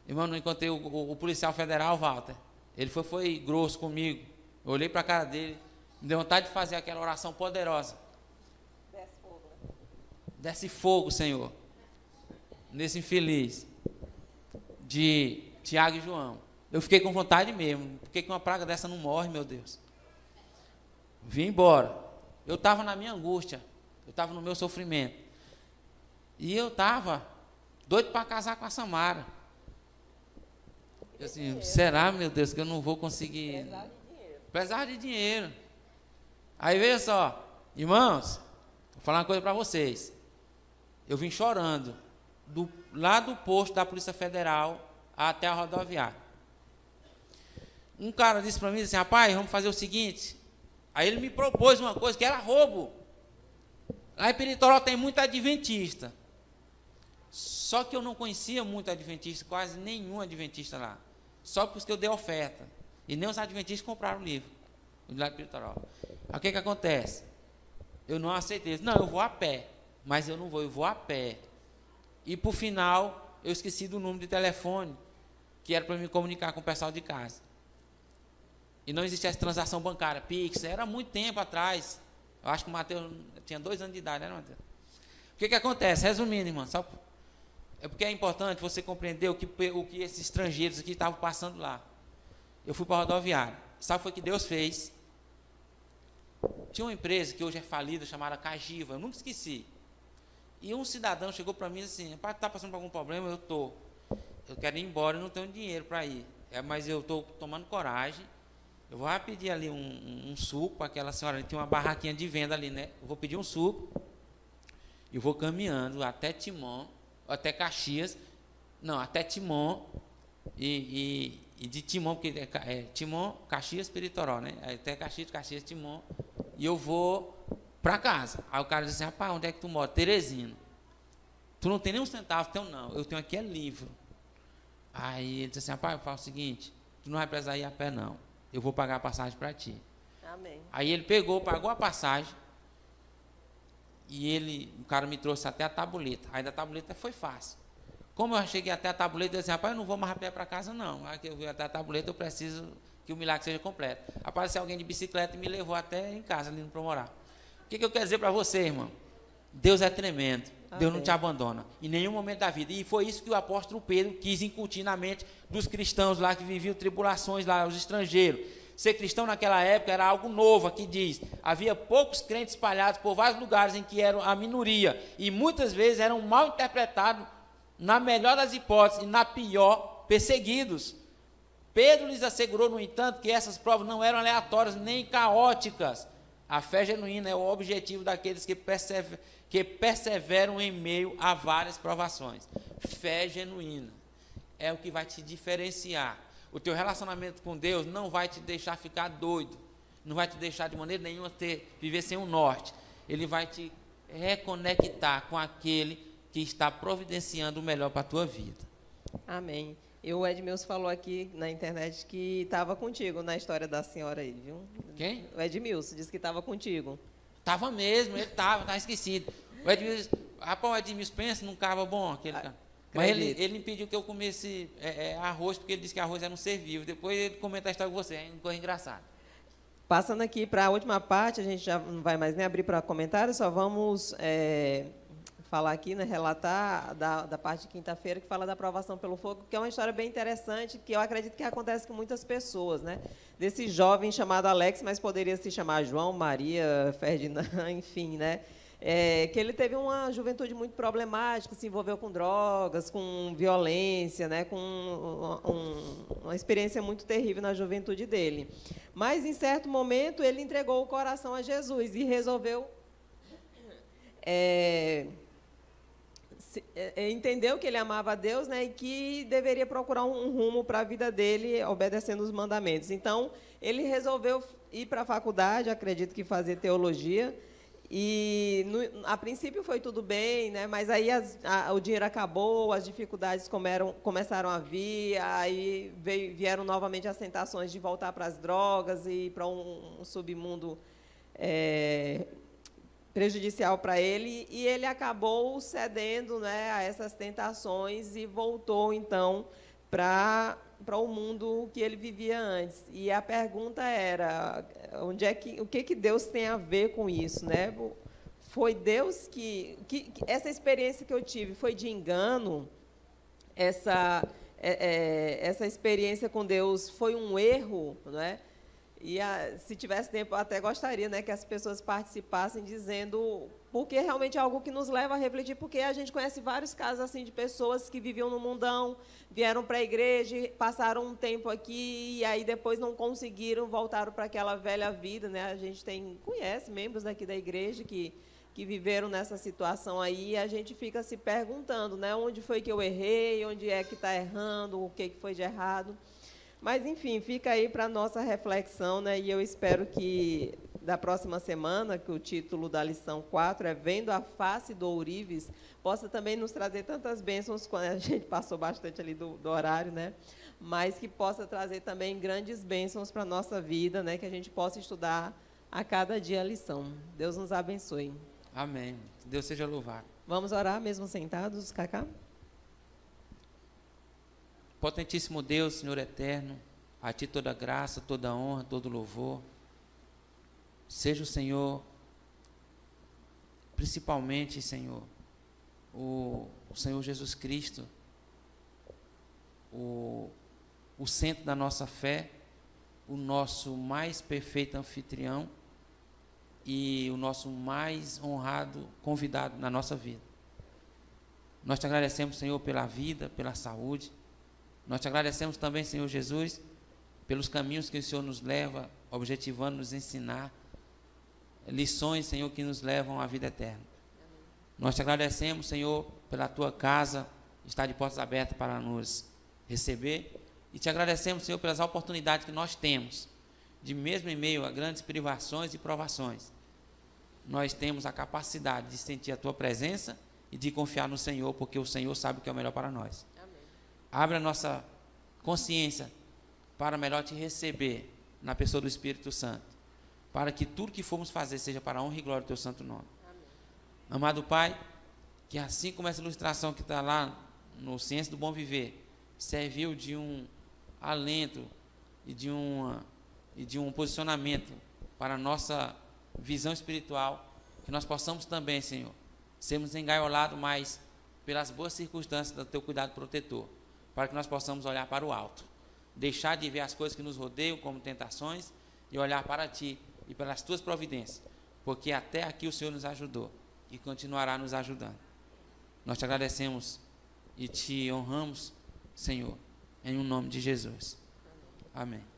Irmão, não encontrei o policial federal, Walter. Ele foi grosso comigo. Eu olhei para a cara dele, me deu vontade de fazer aquela oração poderosa. Desce fogo, né? Desce fogo, Senhor, nesse infeliz de Tiago e João. Eu fiquei com vontade mesmo. Por que uma praga dessa não morre, meu Deus? Vim embora. Eu estava na minha angústia. Eu estava no meu sofrimento. E eu estava doido para casar com a Samara. Eu assim, será, meu Deus, que eu não vou conseguir? Precisava de dinheiro. Aí veja só, irmãos, vou falar uma coisa para vocês. Eu vim chorando lá do posto da Polícia Federal até a rodoviária. Um cara disse para mim assim, rapaz, vamos fazer o seguinte. Aí ele me propôs uma coisa que era roubo. Lá em Peritoró tem muito adventista. Só que eu não conhecia muito adventista, quase nenhum adventista lá. Só porque eu dei oferta. E nem os adventistas compraram o livro. O lá de Peritoró. Aí o que acontece? Eu não aceitei. Não, eu vou a pé. Mas eu não vou, eu vou a pé. E por final, eu esqueci do número de telefone, que era para me comunicar com o pessoal de casa. E não existia essa transação bancária, Pix, era muito tempo atrás. Eu acho que o Mateus tinha 2 anos de idade, né, Mateus? O que acontece? Resumindo, irmão, é porque é importante você compreender o que esses estrangeiros aqui estavam passando lá. Eu fui para a rodoviária. Sabe o que foi que Deus fez? Tinha uma empresa que hoje é falida, chamada Cagiva, eu nunca esqueci. E um cidadão chegou para mim assim, rapaz, está passando por algum problema? Eu quero ir embora e não tenho dinheiro para ir. Mas eu estou tomando coragem. Eu vou pedir ali um suco para aquela senhora, tem uma barraquinha de venda ali, né? Eu vou pedir um suco e vou caminhando até Timon, até Caxias, não, até Timon e de Timon, porque é Timon, Caxias, Peritoró, né? Até Caxias, Timon, e eu vou para casa. Aí o cara disse assim, rapaz, onde é que tu mora? Teresina. Tu não tem nem um centavo? Teu não, eu tenho aqui é livro. Aí ele disse assim, rapaz, eu falo o seguinte, tu não vai precisar ir a pé não. Eu vou pagar a passagem para ti. Amém. Aí ele pagou a passagem, e o cara me trouxe até a tabuleta. Aí da tabuleta foi fácil. Como eu cheguei até a tabuleta, eu disse, rapaz, eu não vou mais a pé para casa não. Aí que eu vi até a tabuleta, eu preciso que o milagre seja completo. Apareceu alguém de bicicleta e me levou até em casa, ali para morar. O que eu quero dizer para você, irmão? Deus é tremendo. Amém. Deus não te abandona em nenhum momento da vida. E foi isso que o apóstolo Pedro quis incutir na mente dos cristãos lá que viviam tribulações lá, os estrangeiros. Ser cristão naquela época era algo novo, aqui diz. Havia poucos crentes espalhados por vários lugares em que eram a minoria. E muitas vezes eram mal interpretados, na melhor das hipóteses, e na pior, perseguidos. Pedro lhes assegurou, no entanto, que essas provas não eram aleatórias nem caóticas. A fé genuína é o objetivo daqueles que perseveram em meio a várias provações. Fé genuína é o que vai te diferenciar. O teu relacionamento com Deus não vai te deixar ficar doido, não vai te deixar de maneira nenhuma viver sem um norte. Ele vai te reconectar com aquele que está providenciando o melhor para a tua vida. Amém. E o Edmilson falou aqui na internet que estava contigo na história da senhora aí, viu? Quem? O Edmilson disse que estava contigo. Estava mesmo, ele estava esquecido. O Edmilson, rapaz, o Edmilson pensa num cabo bom, aquele cara. Mas ele impediu que eu comesse arroz, porque ele disse que arroz era um ser vivo. Depois ele comenta a história com você, é uma coisa engraçada. Passando aqui para a última parte, a gente já não vai mais nem abrir para comentários, só vamos falar aqui, né, relatar da parte de quinta-feira, que fala da aprovação pelo fogo, que é uma história bem interessante, que eu acredito que acontece com muitas pessoas, né? Desse jovem chamado Alex, mas poderia se chamar João, Maria, Ferdinand, enfim, né? Que ele teve uma juventude muito problemática, se envolveu com drogas, com violência, né, com uma experiência muito terrível na juventude dele. Mas, em certo momento, ele entregou o coração a Jesus e resolveu... entendeu que ele amava a Deus, né, e que deveria procurar um rumo para a vida dele, obedecendo os mandamentos. Então, ele resolveu ir para a faculdade, acredito que fazer teologia, e, a princípio, foi tudo bem, né? Mas aí o dinheiro acabou, as dificuldades começaram a vir, aí vieram novamente as tentações de voltar para as drogas e para um submundo prejudicial para ele, e ele acabou cedendo, né, a essas tentações e voltou, então, para o mundo que ele vivia antes. E a pergunta era, o que Deus tem a ver com isso, né? Foi Deus que essa experiência que eu tive foi de engano? essa experiência com Deus foi um erro, não é? E se tivesse tempo, eu até gostaria, né, que as pessoas participassem dizendo, porque realmente é algo que nos leva a refletir, porque a gente conhece vários casos assim de pessoas que viviam no mundão, vieram para a igreja, passaram um tempo aqui e aí depois não conseguiram, voltaram para aquela velha vida, né? A gente conhece membros daqui da igreja que viveram nessa situação aí, e a gente fica se perguntando, né, onde foi que eu errei, onde é que está errando, o que foi de errado. Mas, enfim, fica aí para a nossa reflexão, né? E eu espero que, da próxima semana, que o título da lição 4 é Vendo a Face do Ourives, possa também nos trazer tantas bênçãos, quando a gente passou bastante ali do horário, né? Mas que possa trazer também grandes bênçãos para a nossa vida, né? Que a gente possa estudar a cada dia a lição. Deus nos abençoe. Amém. Deus seja louvado. Vamos orar mesmo sentados, Cacá? Potentíssimo Deus, Senhor eterno, a Ti toda graça, toda honra, todo louvor. Seja o Senhor, principalmente, Senhor, o Senhor Jesus Cristo, o centro da nossa fé, o nosso mais perfeito anfitrião e o nosso mais honrado convidado na nossa vida. Nós te agradecemos, Senhor, pela vida, pela saúde. Nós te agradecemos também, Senhor Jesus, pelos caminhos que o Senhor nos leva, objetivando nos ensinar lições, Senhor, que nos levam à vida eterna. Nós te agradecemos, Senhor, pela tua casa, está de portas abertas para nos receber, e te agradecemos, Senhor, pelas oportunidades que nós temos, de mesmo em meio a grandes privações e provações, nós temos a capacidade de sentir a tua presença e de confiar no Senhor, porque o Senhor sabe o que é o melhor para nós. Abre a nossa consciência para melhor te receber na pessoa do Espírito Santo, para que tudo que formos fazer seja para a honra e glória do teu santo nome. Amém. Amado Pai, que assim como essa ilustração que está lá no Ciência do Bom Viver, serviu de um alento e de um posicionamento para a nossa visão espiritual, que nós possamos também, Senhor, sermos engaiolados mais pelas boas circunstâncias do teu cuidado protetor, para que nós possamos olhar para o alto, deixar de ver as coisas que nos rodeiam como tentações e olhar para Ti e pelas Tuas providências, porque até aqui o Senhor nos ajudou e continuará nos ajudando. Nós te agradecemos e te honramos, Senhor, em nome de Jesus. Amém.